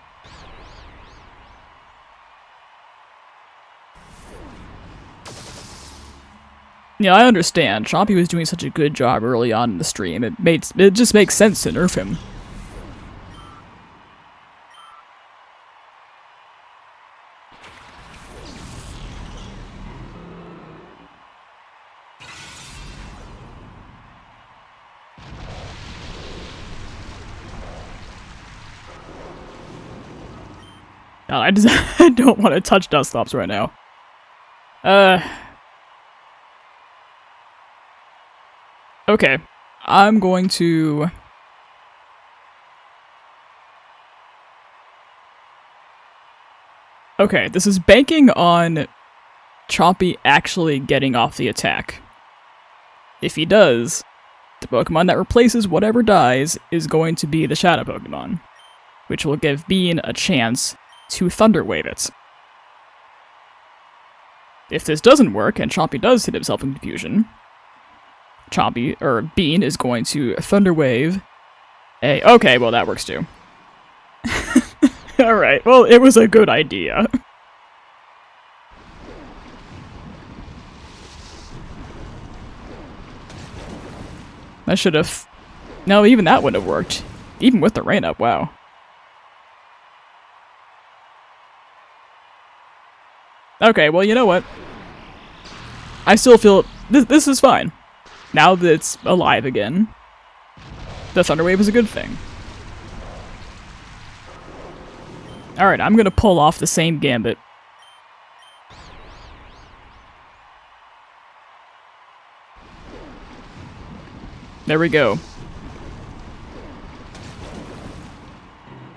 Yeah, I understand. Chompy was doing such a good job early on in the stream. It just makes sense to nerf him. No, I don't want to touch Dusclops right now. Okay. I'm going to... Okay, this is banking on Chompy actually getting off the attack. If he does, the Pokemon that replaces whatever dies is going to be the Shadow Pokemon, which will give Bean a chance to Thunder Wave it. If this doesn't work and Chompy does hit himself in confusion, Bean is going to Thunder Wave a... Okay, well that works too. Alright, well it was a good idea. I should have... No, even that wouldn't have worked. Even with the rain up, wow. Okay, well you know what? I still feel... This is fine. Now that it's alive again, the Thunder Wave is a good thing. Alright, I'm gonna pull off the same gambit. There we go.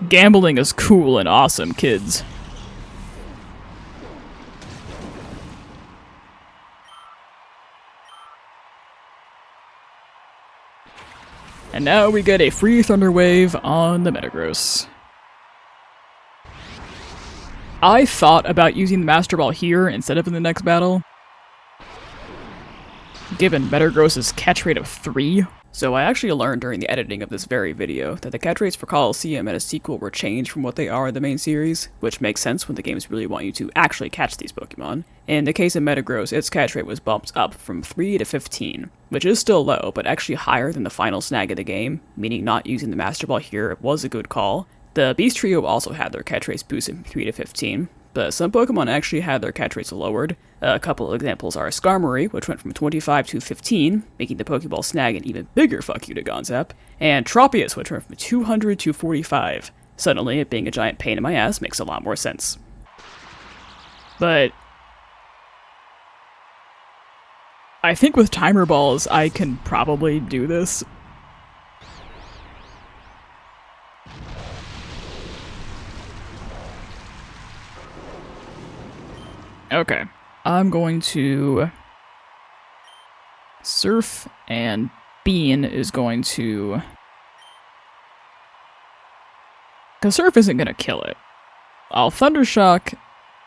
Gambling is cool and awesome, kids. And now we get a free Thunder Wave on the Metagross. I thought about using the Master Ball here instead of in the next battle, given Metagross's catch rate of 3. So I actually learned during the editing of this very video that the catch rates for Colosseum and a sequel were changed from what they are in the main series, which makes sense when the games really want you to actually catch these Pokemon. In the case of Metagross, its catch rate was bumped up from 3 to 15, which is still low, but actually higher than the final snag of the game, meaning not using the Master Ball here was a good call. The Beast Trio also had their catch rates boosted from 3 to 15, but some Pokemon actually had their catch rates lowered. A couple of examples are Skarmory, which went from 25 to 15, making the Pokeball snag an even bigger fuck you to Gonzap, and Tropius, which went from 200 to 45. Suddenly, it being a giant pain in my ass makes a lot more sense. But I think with Timer Balls, I can probably do this. Okay, I'm going to Surf, and Bean is going to... Because Surf isn't going to kill it. I'll Thundershock,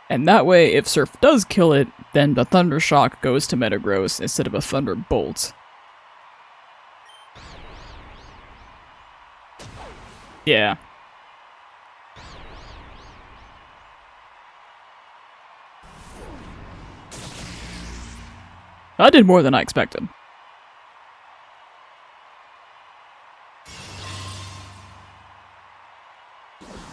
and that way if Surf does kill it, then the Thundershock goes to Metagross instead of a Thunderbolt. Yeah. I did more than I expected.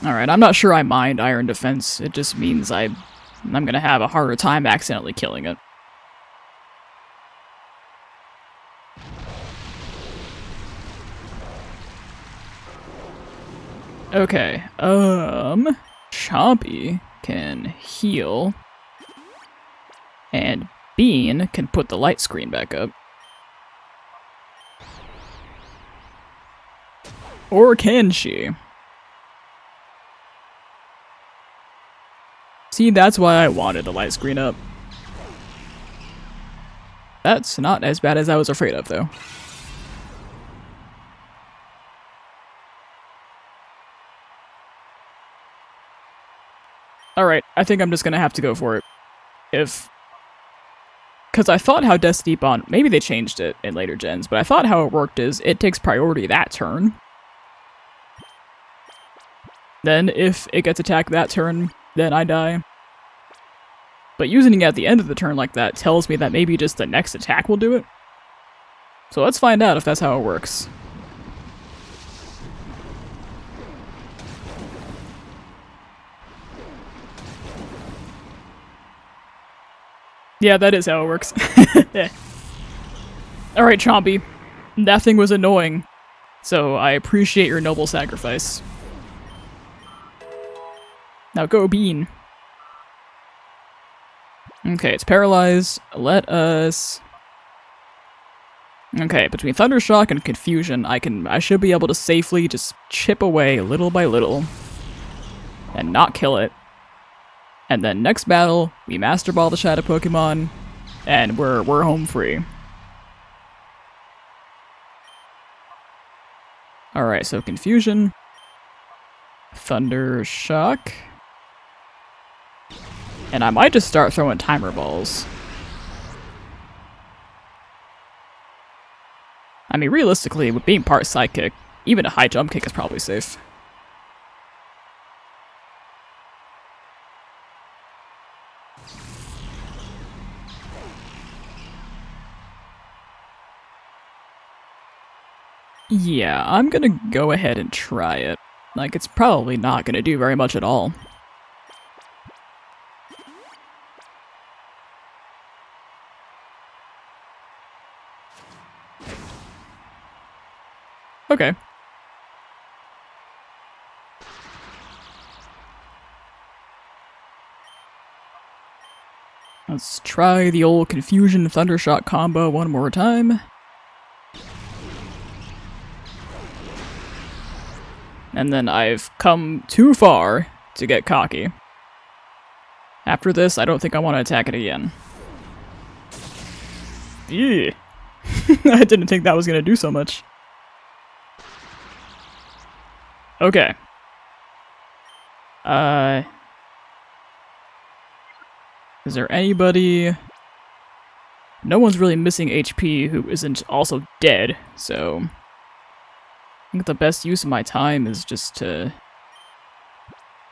Alright, I'm not sure I mind Iron Defense. It just means I'm gonna have a harder time accidentally killing it. Okay, Chompy can heal, and Bean can put the light screen back up. Or can she? See, that's why I wanted the light screen up. That's not as bad as I was afraid of, though. Alright, I think I'm just gonna have to go for it. Because I thought how Death Deep on... Maybe they changed it in later gens, but I thought how it worked is it takes priority that turn. Then, if it gets attacked that turn, then I die. But using it at the end of the turn like that tells me that maybe just the next attack will do it. So let's find out if that's how it works. Yeah, that is how it works. Alright, Chompy. That thing was annoying. So I appreciate your noble sacrifice. Now go, Bean. Okay, it's paralyzed. Let us... Okay, between Thundershock and Confusion, I should be able to safely just chip away little by little. And not kill it. And then next battle, we Master Ball the Shadow Pokemon, and we're home free. Alright, so Confusion. Thundershock. And I might just start throwing timer balls. I mean, realistically, with being part Psychic, even a high jump kick is probably safe. Yeah, I'm gonna go ahead and try it. Like, it's probably not gonna do very much at all. Okay. Let's try the old Confusion Thundershock combo one more time. And then I've come too far to get cocky. After this, I don't think I want to attack it again. Yeah. I didn't think that was going to do so much. Okay. Is there anybody... No one's really missing HP who isn't also dead, so... I think the best use of my time is just to...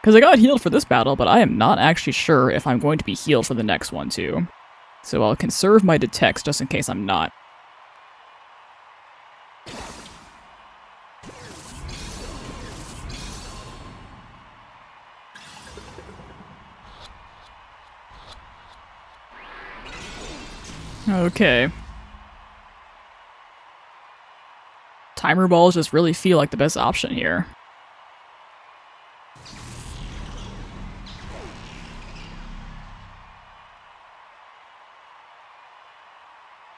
Because I got healed for this battle, but I am not actually sure if I'm going to be healed for the next one, too. So I'll conserve my detects just in case I'm not. Okay. Timer balls just really feel like the best option here.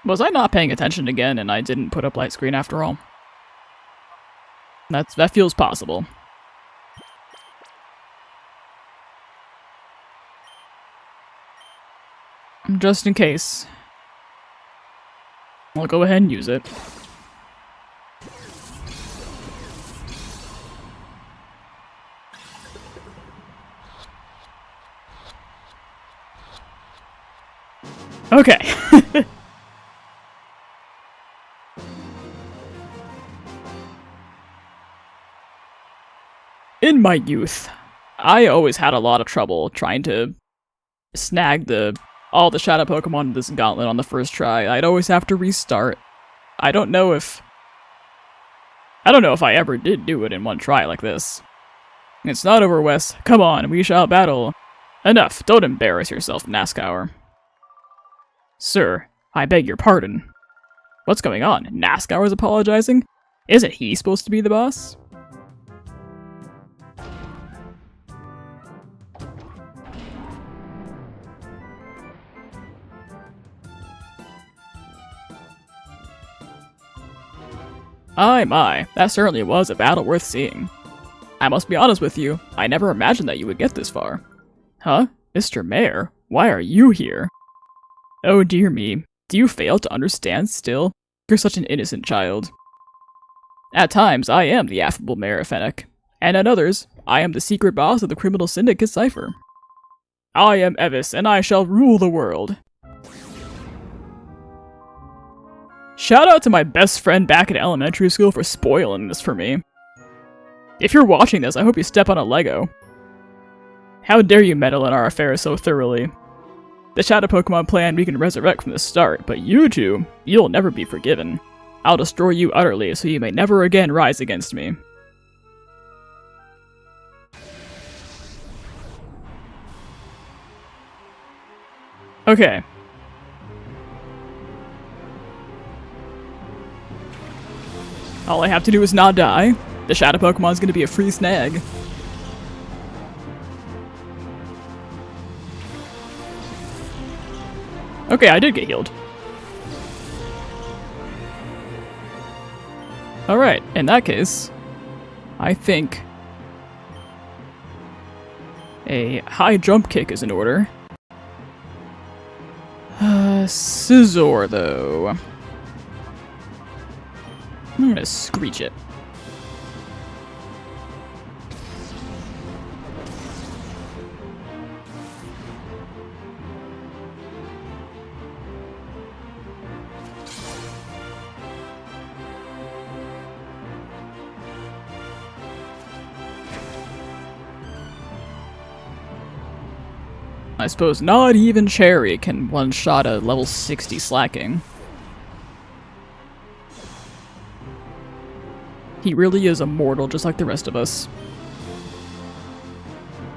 Was I not paying attention again and I didn't put up light screen after all? That feels possible. Just in case. I'll go ahead and use it. Okay. In my youth, I always had a lot of trouble trying to snag all the shadow Pokemon in this gauntlet on the first try. I'd always have to restart. I don't know if I ever did do it in one try like this. It's not over, Wes. Come on, we shall battle. Enough, don't embarrass yourself, Nascour. Sir, I beg your pardon. What's going on? Nascour is apologizing? Isn't he supposed to be the boss? My, that certainly was a battle worth seeing. I must be honest with you, I never imagined that you would get this far. Huh? Mr. Mayor, why are you here? Oh dear me, do you fail to understand still? You're such an innocent child. At times, I am the affable Mayor of Fennec, and at others, I am the secret boss of the criminal syndicate Cipher. I am Evice, and I shall rule the world. Shout out to my best friend back in elementary school for spoiling this for me. If you're watching this, I hope you step on a Lego. How dare you meddle in our affairs so thoroughly? The Shadow Pokemon plan we can resurrect from the start, but you two, you'll never be forgiven. I'll destroy you utterly so you may never again rise against me. Okay. All I have to do is not die. The Shadow Pokemon's gonna be a free snag. Okay, I did get healed. Alright, in that case, I think a high jump kick is in order. Scizor, though. I'm gonna screech it. I suppose not even Cherry can one-shot a level 60 slacking. He really is immortal, just like the rest of us.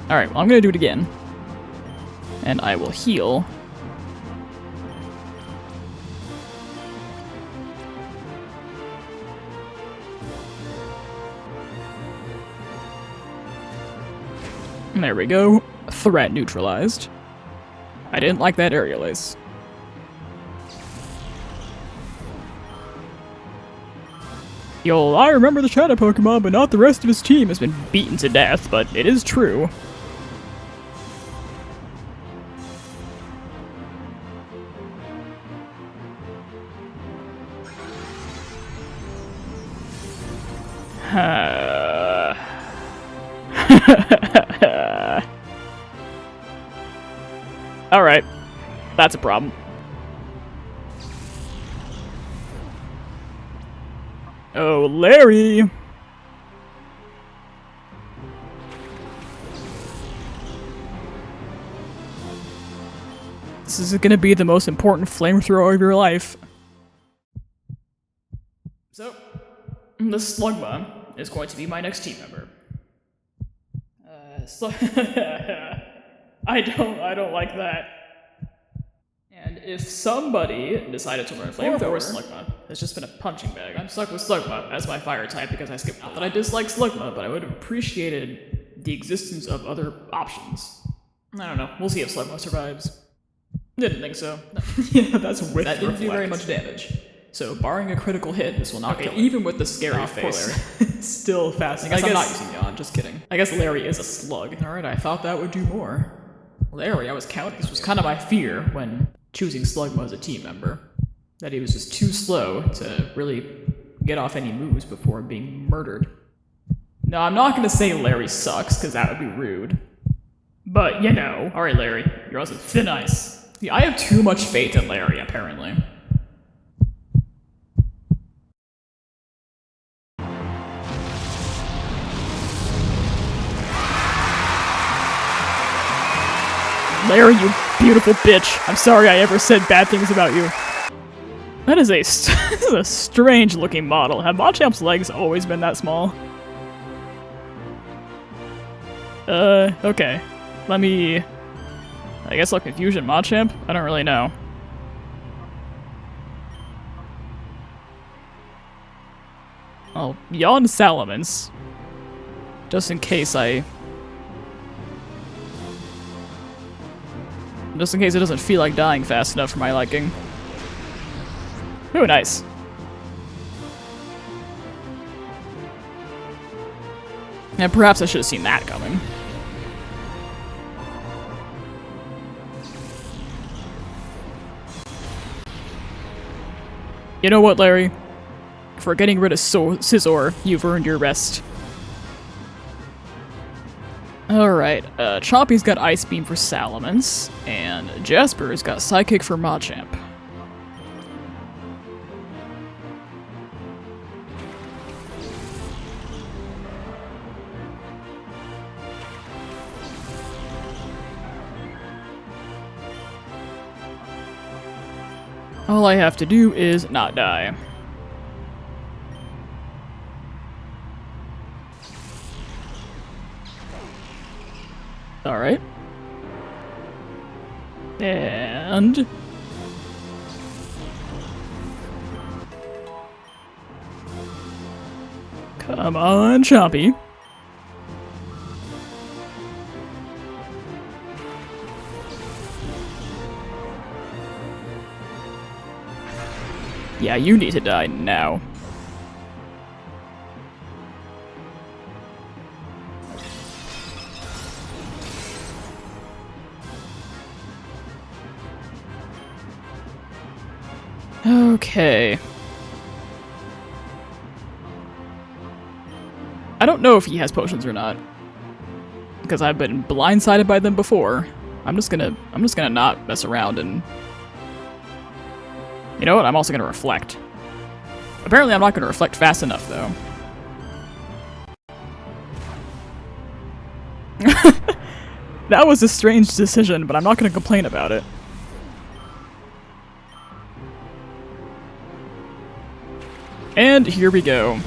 Alright, well, I'm gonna do it again. And I will heal. There we go. Threat neutralized. I didn't like that aerial ace. Yo, I remember the Shadow Pokemon, but not the rest of his team has been beaten to death, but it is true. Alright, that's a problem. Oh, Larry! This is gonna be the most important flamethrower of your life. So, the Slugma is going to be my next team member. I don't like that. And if somebody decided to learn Flamethrower Slugma, it's just been a punching bag. I'm stuck with Slugma as my fire type because I skipped. Not that I dislike Slugma, but I would have appreciated the existence of other options. I don't know. We'll see if Slugma survives. Didn't think so. No. Yeah, that's with that didn't do very much damage. So, barring a critical hit, this will not kill. Even with the scary face, still fast. I guess I'm not using Yawn. Just kidding. I guess Larry is a slug. All right, I thought that would do more. Larry, I was counting. This was kind of my fear when choosing Slugma as a team member. That he was just too slow to really get off any moves before being murdered. No, I'm not going to say Larry sucks, because that would be rude. But, you know. Alright, Larry, you're also thin ice. Yeah, I have too much faith in Larry, apparently. Larry, you beautiful bitch. I'm sorry I ever said bad things about you. That is this is a strange looking model. Have Machamp's legs always been that small? Okay. Let me... I guess I'll Confusion Machamp? I don't really know. I'll yawn Salamence. Just in case it doesn't feel like dying fast enough for my liking. Ooh, nice. And perhaps I should have seen that coming. You know what, Larry? For getting rid of Scizor, you've earned your rest. Alright, Chompy's got Ice Beam for Salamence, and Jasper's got Psychic for Machamp. All I have to do is not die. Alright. And... come on, Chompy. Yeah, you need to die now. Okay. I don't know if he has potions or not, because I've been blindsided by them before. I'm just gonna not mess around and... You know what? I'm also gonna reflect. Apparently I'm not gonna reflect fast enough, though. That was a strange decision, but I'm not gonna complain about it. And here we go.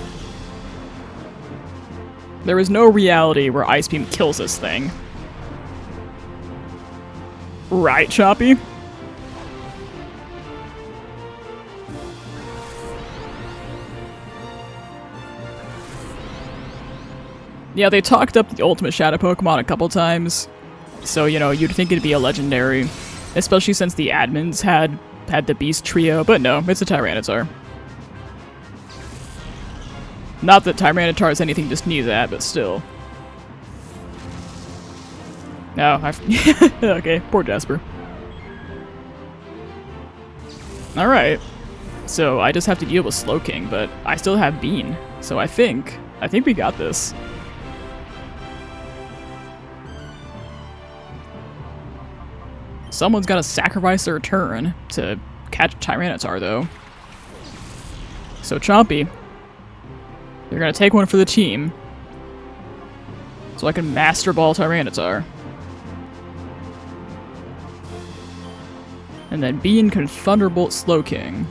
There is no reality where Ice Beam kills this thing. Right, Choppy? Yeah, they talked up the ultimate Shadow Pokemon a couple times, so, you know, you'd think it'd be a legendary, especially since the admins had the Beast Trio, but no, it's a Tyranitar. Not that Tyranitar is anything to sneeze at, but still. No, okay, poor Jasper. Alright. So, I just have to deal with Slowking, but I still have Bean. So I think we got this. Someone's gotta sacrifice their turn to catch Tyranitar, though. So, Chompy, you're gonna take one for the team, so I can Master Ball Tyranitar. And then Bean can Thunderbolt Slowking.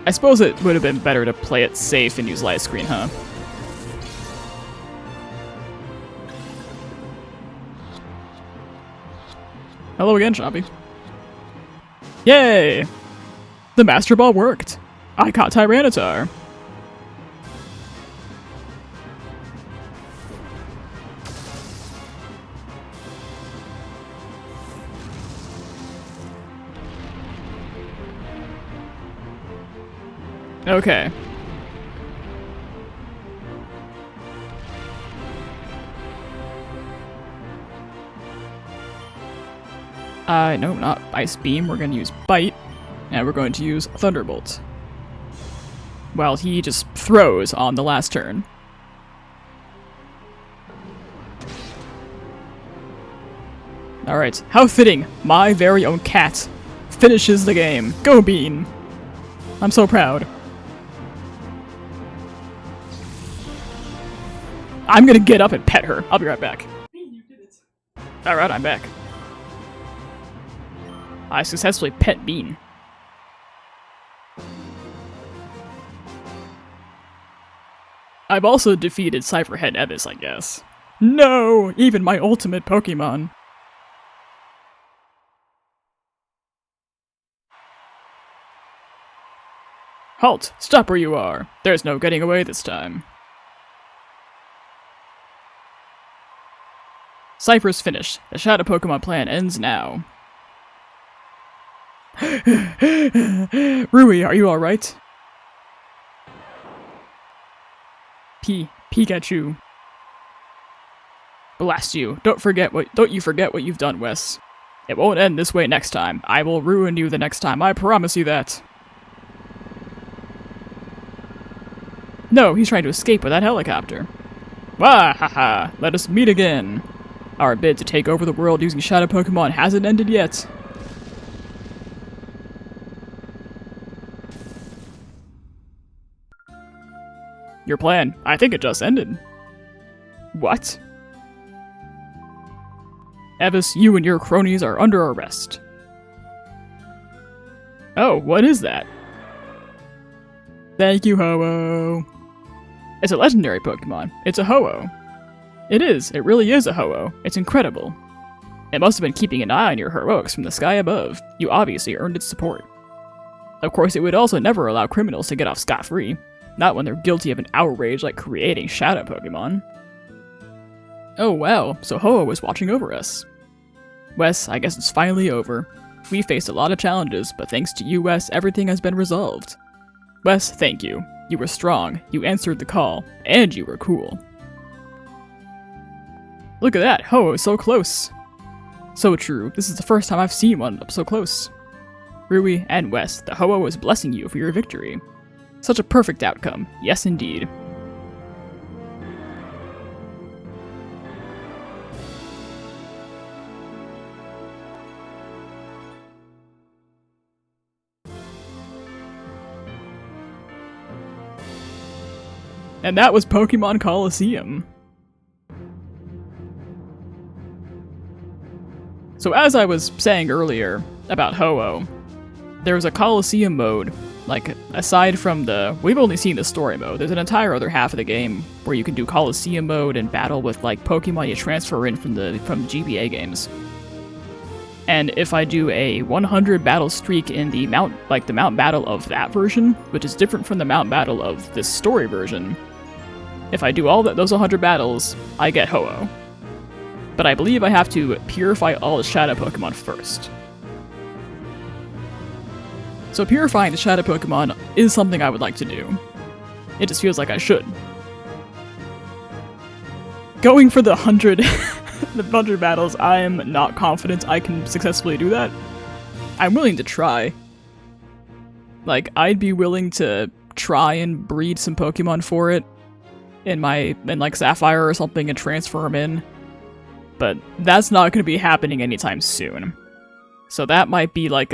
I suppose it would have been better to play it safe and use Light Screen, huh? Hello again, Chompy. Yay! The Master Ball worked! I caught Tyranitar! Okay. No, not Ice Beam. We're going to use Bite, and we're going to use Thunderbolt. Well, he just throws on the last turn. Alright, how fitting! My very own cat finishes the game. Go Bean! I'm so proud. I'm gonna get up and pet her. I'll be right back. Alright, I'm back. I successfully pet Bean. I've also defeated Cypherhead Evice, I guess. No! Even my ultimate Pokemon. Halt! Stop where you are! There's no getting away this time. Cypher's finished. The Shadow Pokemon plan ends now. Rui, are you alright? Pikachu. Blast you. Don't you forget what you've done, Wes. It won't end this way next time. I will ruin you the next time, I promise you that. No, he's trying to escape with that helicopter. Wah ha ha, let us meet again. Our bid to take over the world using Shadow Pokemon hasn't ended yet. Your plan, I think it just ended. What? Evice, you and your cronies are under arrest. Oh, what is that? Thank you, Ho-Oh. It's a legendary Pokemon. It's a Ho-Oh. It is. It really is a Ho-Oh. It's incredible. It must have been keeping an eye on your heroics from the sky above. You obviously earned its support. Of course, it would also never allow criminals to get off scot-free. Not when they're guilty of an outrage like creating Shadow Pokemon. Oh wow, so Ho-Oh was watching over us. Wes, I guess it's finally over. We faced a lot of challenges, but thanks to you, Wes, everything has been resolved. Wes, thank you. You were strong, you answered the call, and you were cool. Look at that, Ho-Oh is so close. So true, this is the first time I've seen one up so close. Rui and Wes, the Ho-Oh is blessing you for your victory. Such a perfect outcome, yes indeed. And that was Pokemon Colosseum. So as I was saying earlier about Ho-Oh, there's a Colosseum mode, like, aside from we've only seen the story mode, there's an entire other half of the game where you can do Colosseum mode and battle with, like, Pokemon you transfer in from the GBA games. And if I do a 100 battle streak in the mount battle of that version, which is different from the mount battle of this story version, if I do all those 100 battles, I get Ho-Oh. But I believe I have to purify all the Shadow Pokemon first. So purifying the Shadow Pokemon is something I would like to do. It just feels like I should. Going for the 100, the 100 battles, I am not confident I can successfully do that. I'm willing to try. Like, I'd be willing to try and breed some Pokemon for it in like Sapphire or something and transfer them in. But that's not going to be happening anytime soon. So that might be like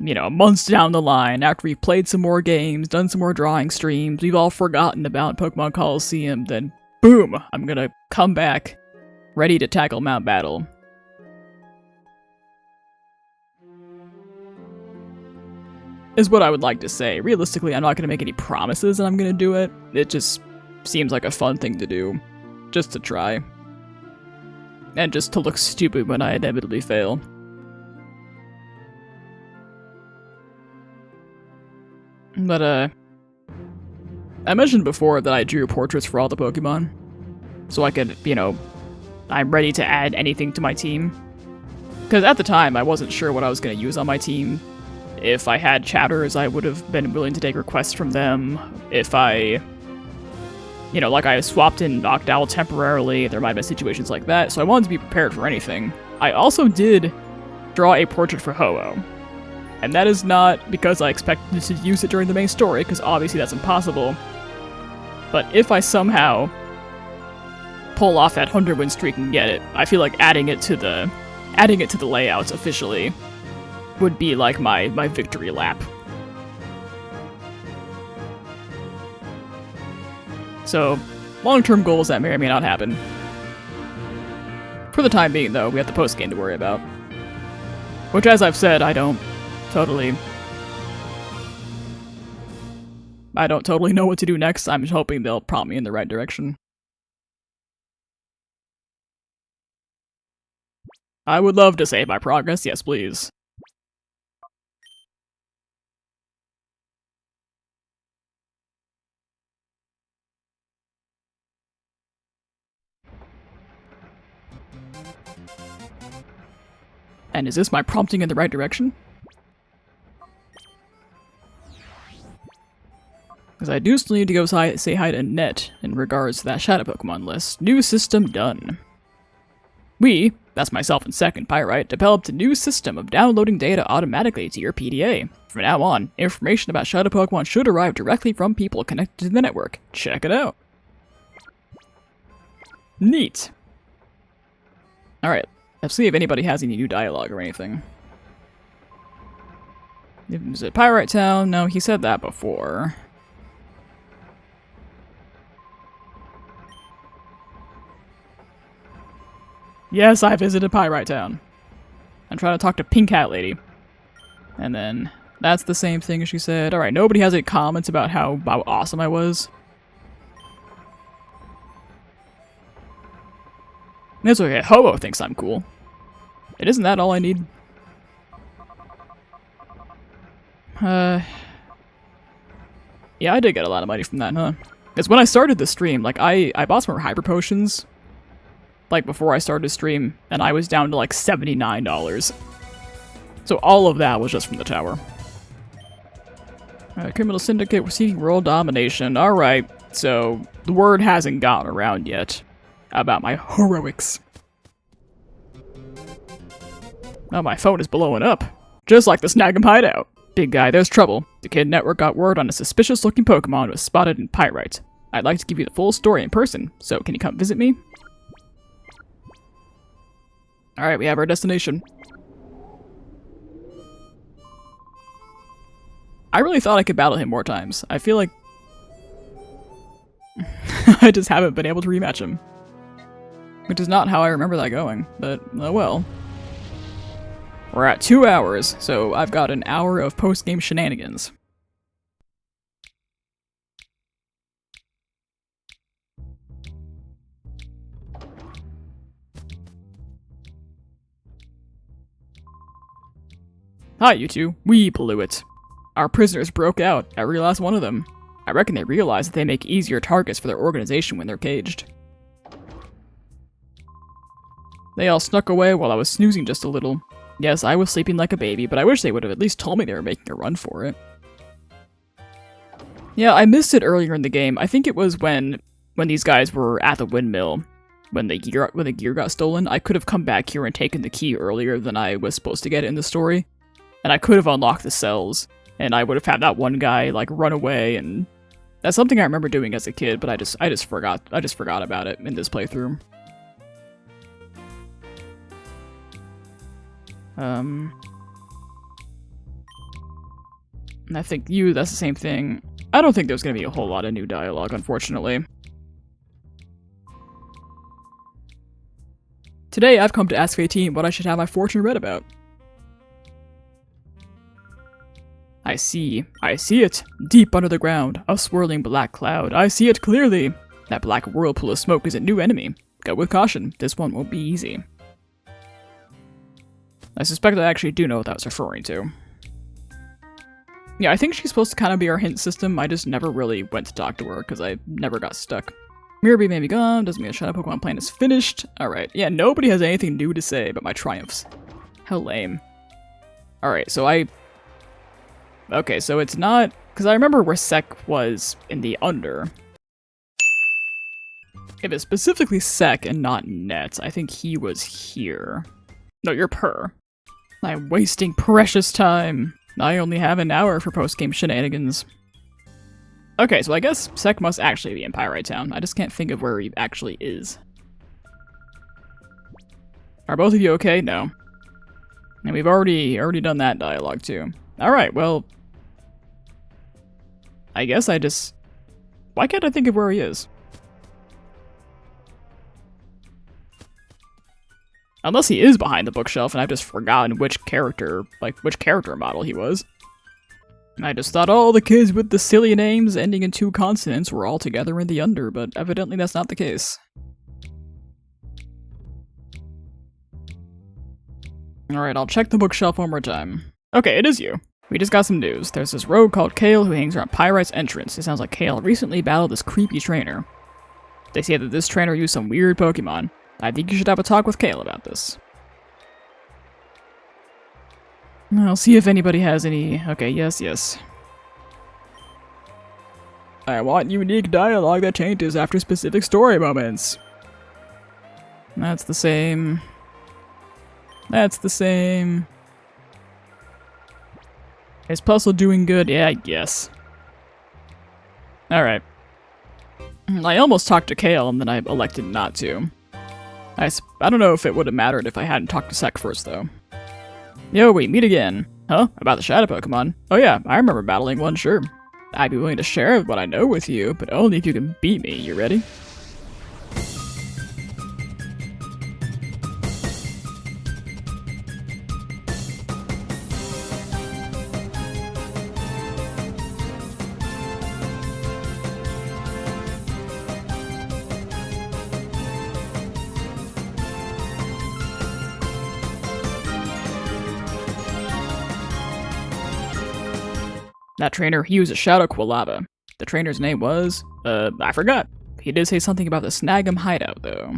months down the line, after we've played some more games, done some more drawing streams, we've all forgotten about Pokemon Colosseum, then boom, I'm gonna come back, ready to tackle Mount Battle. Is what I would like to say. Realistically, I'm not gonna make any promises that I'm gonna do it. It just seems like a fun thing to do. Just to try. And just to look stupid when I inevitably fail. But, I mentioned before that I drew portraits for all the Pokemon. So I could, I'm ready to add anything to my team. Because at the time, I wasn't sure what I was going to use on my team. If I had chatters, I would have been willing to take requests from them. If I, like I swapped in Noctowl temporarily, there might have been situations like that, so I wanted to be prepared for anything. I also did draw a portrait for Ho-Oh. And that is not because I expected to use it during the main story, because obviously that's impossible. But if I somehow pull off that 100-win streak and get it, I feel like adding it to the layouts officially would be like my victory lap. So, long-term goals that may or may not happen. For the time being, though, we have the post-game to worry about. Which, as I've said, I don't totally know what to do next. I'm hoping they'll prompt me in the right direction. I would love to save my progress, yes please. And is this my prompting in the right direction? Because I do still need to go say hi to Net in regards to that Shadow Pokemon list. New system done. We, that's myself and Secc and Pyrite, developed a new system of downloading data automatically to your PDA. From now on, information about Shadow Pokemon should arrive directly from people connected to the network. Check it out. Neat. Alright, let's see if anybody has any new dialogue or anything. Is it Pyrite Town? No, he said that before. Yes, I visited Pyrite Town. I'm trying to talk to Pink Hat Lady. And then, that's the same thing as she said. Alright, nobody has any comments about how awesome I was. It's okay, Hobo thinks I'm cool. It isn't that all I need? Yeah, I did get a lot of money from that, huh? Because when I started the stream, like, I bought some Hyper Potions, like, before I started the stream, and I was down to, like, $79. So all of that was just from the tower. Criminal Syndicate, we're seeking world domination. Alright, so the word hasn't gotten around yet about my heroics. Oh, my phone is blowing up. Just like the Snagem Hideout. Big guy, there's trouble. The Kid Network got word on a suspicious-looking Pokemon was spotted in Pyrite. I'd like to give you the full story in person, so can you come visit me? Alright, we have our destination. I really thought I could battle him more times. I feel like I just haven't been able to rematch him. Which is not how I remember that going, but oh well. We're at 2 hours, so I've got an hour of post-game shenanigans. Hi, you two. We blew it. Our prisoners broke out, every last one of them. I reckon they realize that they make easier targets for their organization when they're caged. They all snuck away while I was snoozing just a little. Yes, I was sleeping like a baby, but I wish they would have at least told me they were making a run for it. Yeah, I missed it earlier in the game. I think it was when these guys were at the windmill, when the gear got stolen. I could have come back here and taken the key earlier than I was supposed to get it in the story. And I could have unlocked the cells, and I would have had that one guy, like, run away, and that's something I remember doing as a kid, but I just forgot about it in this playthrough. And I think that's the same thing. I don't think there's gonna be a whole lot of new dialogue, unfortunately. Today, I've come to ask 18 what I should have my fortune read about. I see it. Deep under the ground, a swirling black cloud. I see it clearly. That black whirlpool of smoke is a new enemy. Go with caution, this one won't be easy. I suspect I actually do know what that was referring to. Yeah, I think she's supposed to kind of be our hint system. I just never really went to talk to her because I never got stuck. Mirrorbeam may be gone, doesn't mean the Shadow Pokemon plan is finished. Alright, yeah, nobody has anything new to say about my triumphs. How lame. Alright, so okay, so it's not... Because I remember where Secc was in the Under. If it's specifically Secc and not Net, I think he was here. No, you're Per. I'm wasting precious time. I only have an hour for post-game shenanigans. Okay, so I guess Secc must actually be in Pyrite Town. I just can't think of where he actually is. Are both of you okay? No. And we've already done that dialogue too. Alright, well... I guess I just... Why can't I think of where he is? Unless he is behind the bookshelf and I've just forgotten which character model he was. I just thought all the kids with the silly names ending in 2 consonants were all together in the under, but evidently that's not the case. Alright, I'll check the bookshelf one more time. Okay, it is you. We just got some news. There's this rogue called Kale who hangs around Pyrite's entrance. It sounds like Kale recently battled this creepy trainer. They say that this trainer used some weird Pokemon. I think you should have a talk with Kale about this. I'll see if anybody has any... Okay, yes. I want unique dialogue that changes after specific story moments. That's the same. Is Puzzle doing good? Yeah, I guess. Alright. I almost talked to Kale and then I elected not to. I don't know if it would have mattered if I hadn't talked to Secc first, though. Yo, we meet again. Huh? About the Shadow Pokemon? Oh yeah, I remember battling one, sure. I'd be willing to share what I know with you, but only if you can beat me. You ready? That trainer, he used a Shadow Quilava. The trainer's name was, I forgot. He did say something about the Snagem Hideout, though.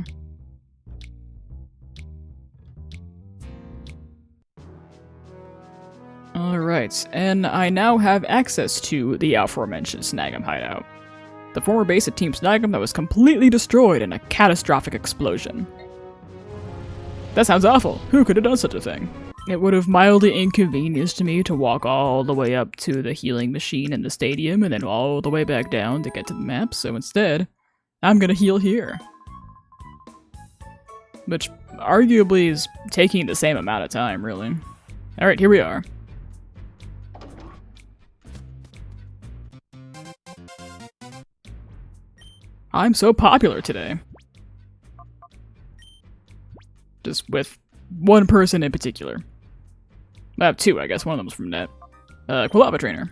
Alright, and I now have access to the aforementioned Snagem Hideout. The former base of Team Snagem that was completely destroyed in a catastrophic explosion. That sounds awful. Who could have done such a thing? It would have mildly inconvenienced me to walk all the way up to the healing machine in the stadium and then all the way back down to get to the map, so instead, I'm gonna heal here. Which arguably is taking the same amount of time, really. Alright, here we are. I'm so popular today. Just with one person in particular. I have 2, I guess. One of them's from Net. Quilava Trainer.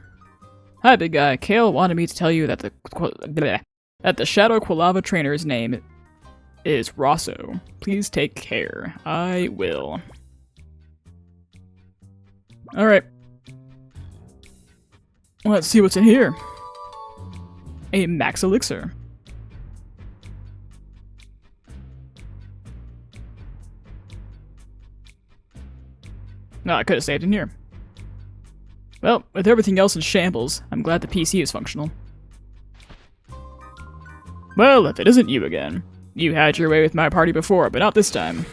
Hi, big guy. Kale wanted me to tell you that the Shadow Quilava Trainer's name is Rosso. Please take care. I will. Alright. Let's see what's in here. A Max Elixir. No, I could have saved in here. Well, with everything else in shambles, I'm glad the PC is functional. Well, if it isn't you again. You had your way with my party before, but not this time.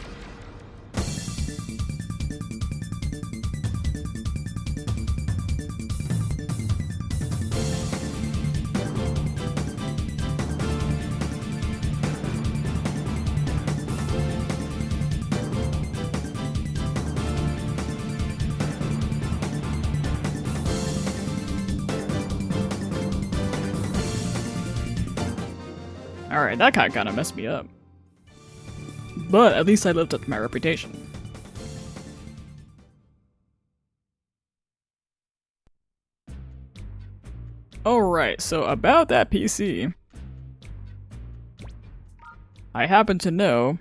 Alright, that guy kinda messed me up. But at least I lived up to my reputation. Alright, so about that PC. I happen to know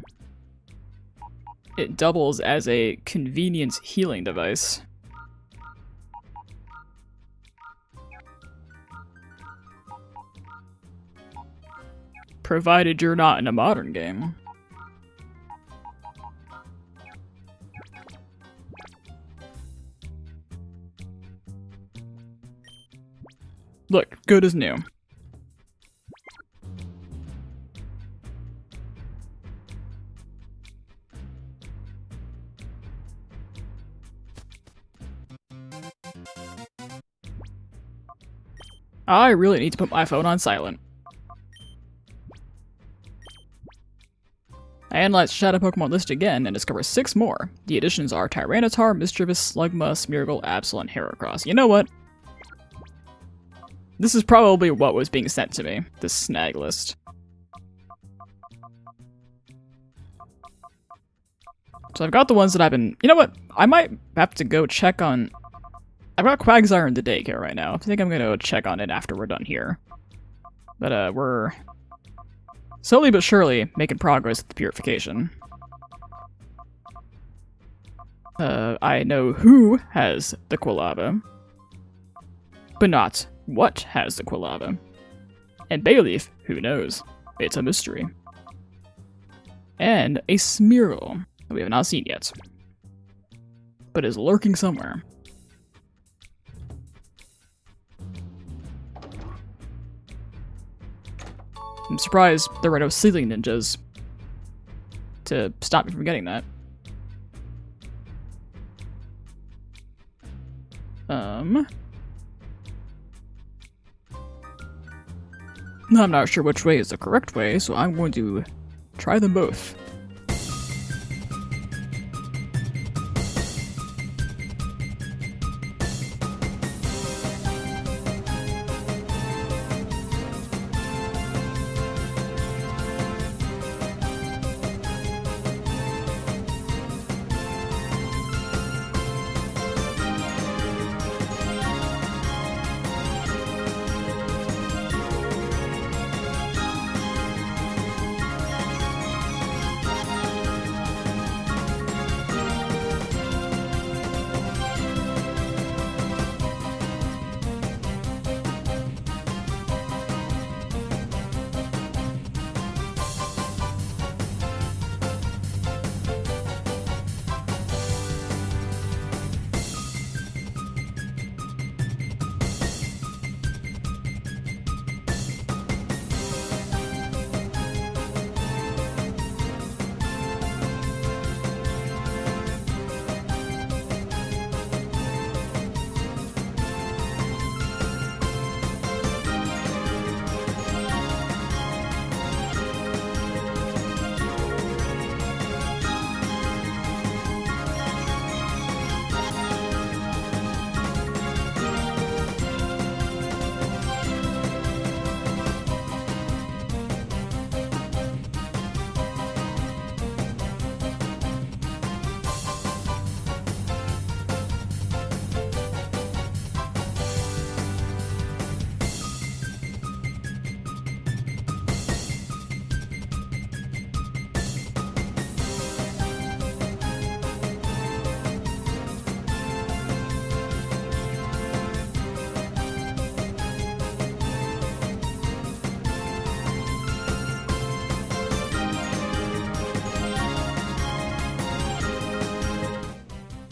it doubles as a convenience healing device. Provided you're not in a modern game. Look, good as new. I really need to put my phone on silent. I analyzed Shadow Pokemon list again and discovered 6 more. The additions are Tyranitar, Mischievous, Slugma, Smeargle, Absol, and Heracross. You know what? This is probably what was being sent to me, this snag list. So I've got the ones that I've been... You know what? I might have to go check on... I've got Quagsire in the daycare right now. I think I'm going to go check on it after we're done here. But we're slowly but surely making progress with the purification. I know who has the Quilava, but not what has the Quilava. And Bayleaf, who knows? It's a mystery. And a Smeargle that we have not seen yet, but is lurking somewhere. I'm surprised there were no ceiling ninjas to stop me from getting that. I'm not sure which way is the correct way, so I'm going to try them both.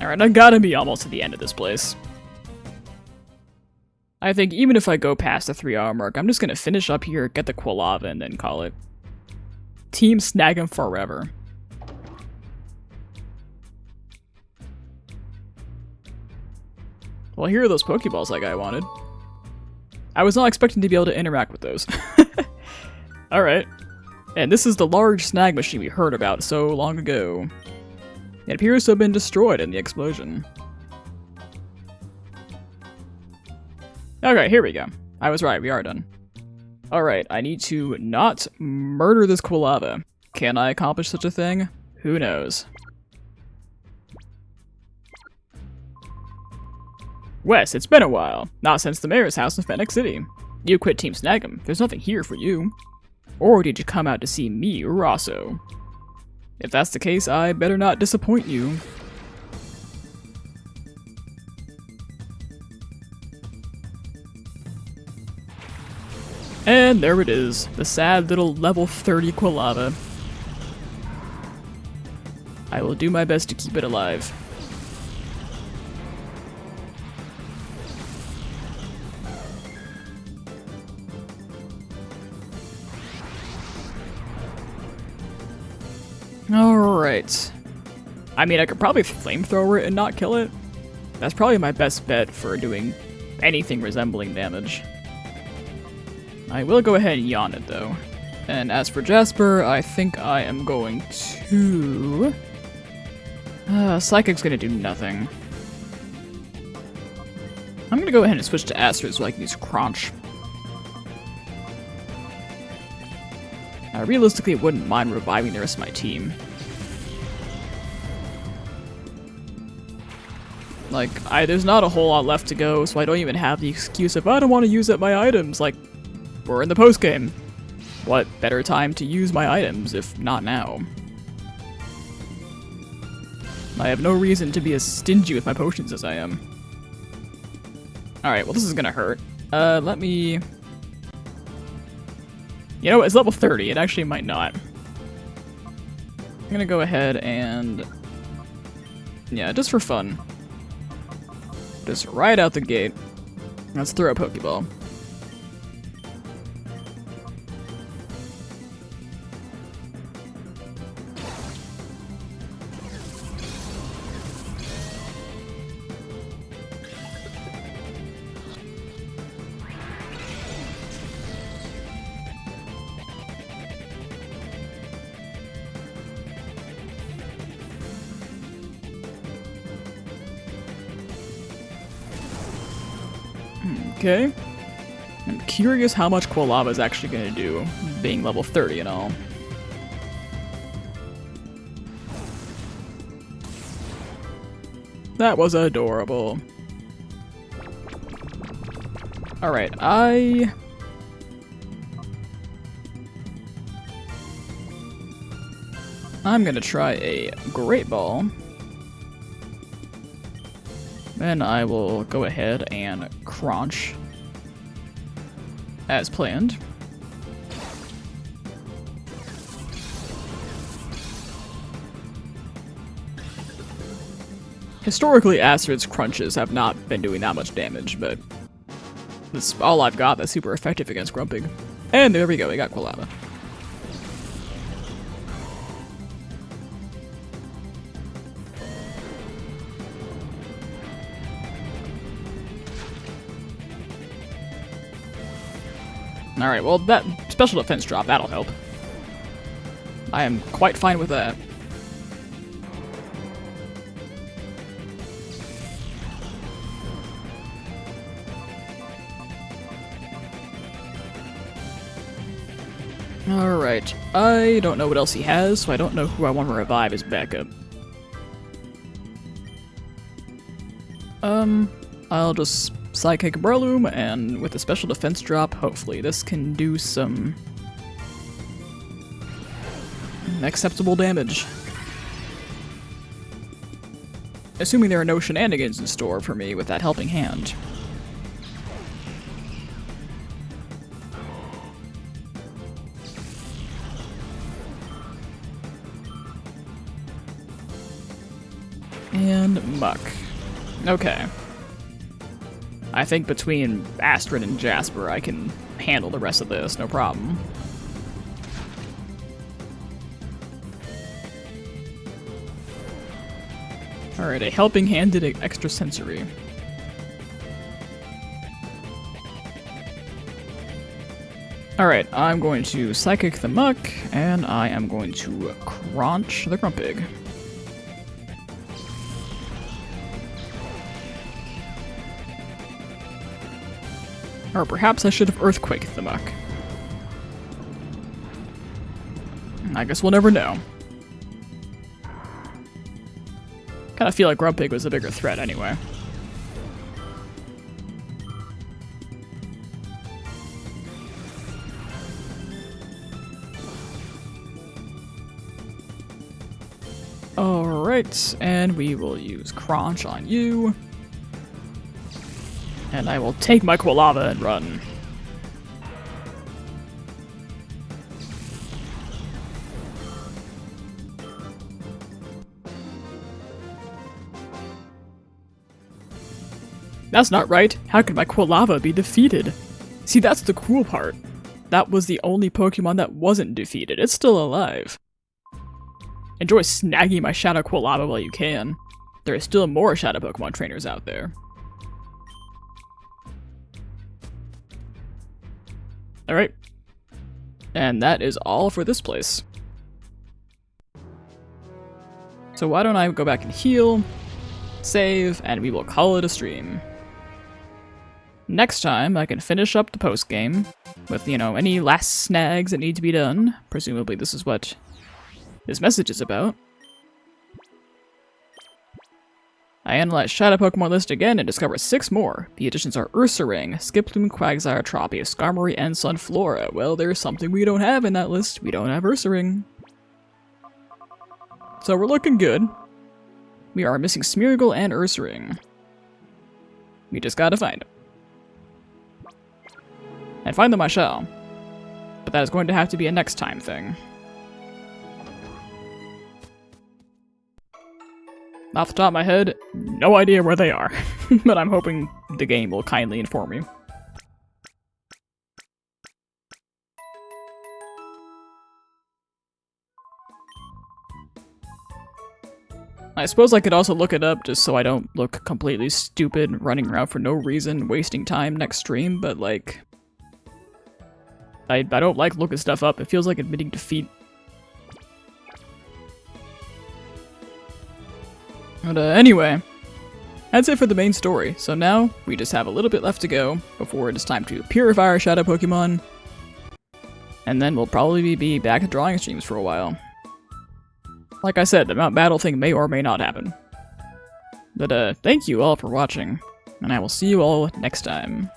Alright, I gotta be almost to the end of this place. I think even if I go past the 3-hour mark, I'm just gonna finish up here, get the Quilava, and then call it. Team Snagem forever. Well, here are those Pokeballs like I wanted. I was not expecting to be able to interact with those. Alright. And this is the large snag machine we heard about so long ago. It appears to have been destroyed in the explosion. Okay, here we go. I was right, we are done. Alright, I need to not murder this Quilava. Can I accomplish such a thing? Who knows? Wes, it's been a while. Not since the mayor's house in Fennec City. You quit Team Snagem. There's nothing here for you. Or did you come out to see me, Rosso? If that's the case, I better not disappoint you. And there it is, the sad little level 30 Quilava. I will do my best to keep it alive. Alright. I mean, I could probably flamethrower it and not kill it. That's probably my best bet for doing anything resembling damage. I will go ahead and yawn it, though. And as for Jasper, I think I am going to... Psychic's gonna do nothing. I'm gonna go ahead and switch to Aster so I can use Crunch. I realistically wouldn't mind reviving the rest of my team. Like, there's not a whole lot left to go, so I don't even have the excuse if I don't want to use up my items. Like, we're in the post-game. What better time to use my items if not now? I have no reason to be as stingy with my potions as I am. Alright, well this is gonna hurt. Let me... You know, it's level 30. It actually might not. I'm gonna go ahead and... Yeah, just for fun. Just right out the gate. Let's throw a Pokeball. Okay. I'm curious how much Quilava is actually going to do, being level 30 and all. That was adorable. Alright, I'm gonna try a Great Ball. Then I will go ahead and crunch as planned. Historically, Acid's crunches have not been doing that much damage, but that's all I've got that's super effective against Grumpig. And there we go, we got Quilava. Alright, well, that special defense drop, that'll help. I am quite fine with that. Alright, I don't know what else he has, so I don't know who I want to revive as backup. I'll just Psychic Breloom, and with a special defense drop, hopefully this can do some acceptable damage. Assuming there are no shenanigans in store for me with that helping hand. And Muck. Okay. I think between Astrid and Jasper, I can handle the rest of this, no problem. Alright, a helping hand did extrasensory. Alright, I'm going to Psychic the Muck, and I am going to Crunch the Grumpig. Or perhaps I should have Earthquaked the Muck. I guess we'll never know. Kinda feel like Grumpig was a bigger threat anyway. Alright, and we will use Crunch on you. And I will take my Quilava and run. That's not right. How could my Quilava be defeated? See, that's the cool part. That was the only Pokemon that wasn't defeated. It's still alive. Enjoy snagging my Shadow Quilava while you can. There are still more Shadow Pokemon trainers out there. Alright. And that is all for this place. So why don't I go back and heal, save, and we will call it a stream. Next time, I can finish up the post-game with, you know, any last snags that need to be done. Presumably this is what this message is about. I analyzed Shadow Pokemon list again and discovered 6 more. The additions are Ursaring, Skiploom, Quagsire, Tropius, Skarmory, and Sunflora. Well, there's something we don't have in that list. We don't have Ursaring. So we're looking good. We are missing Smeargle and Ursaring. We just gotta find them. And find them I shall. But that is going to have to be a next time thing. Off the top of my head, no idea where they are, but I'm hoping the game will kindly inform me. I suppose I could also look it up just so I don't look completely stupid running around for no reason, wasting time next stream, but like... I don't like looking stuff up, it feels like admitting defeat. But anyway, that's it for the main story, so now we just have a little bit left to go before it is time to purify our Shadow Pokemon, and then we'll probably be back at drawing streams for a while. Like I said, the Mount Battle thing may or may not happen. But thank you all for watching, and I will see you all next time.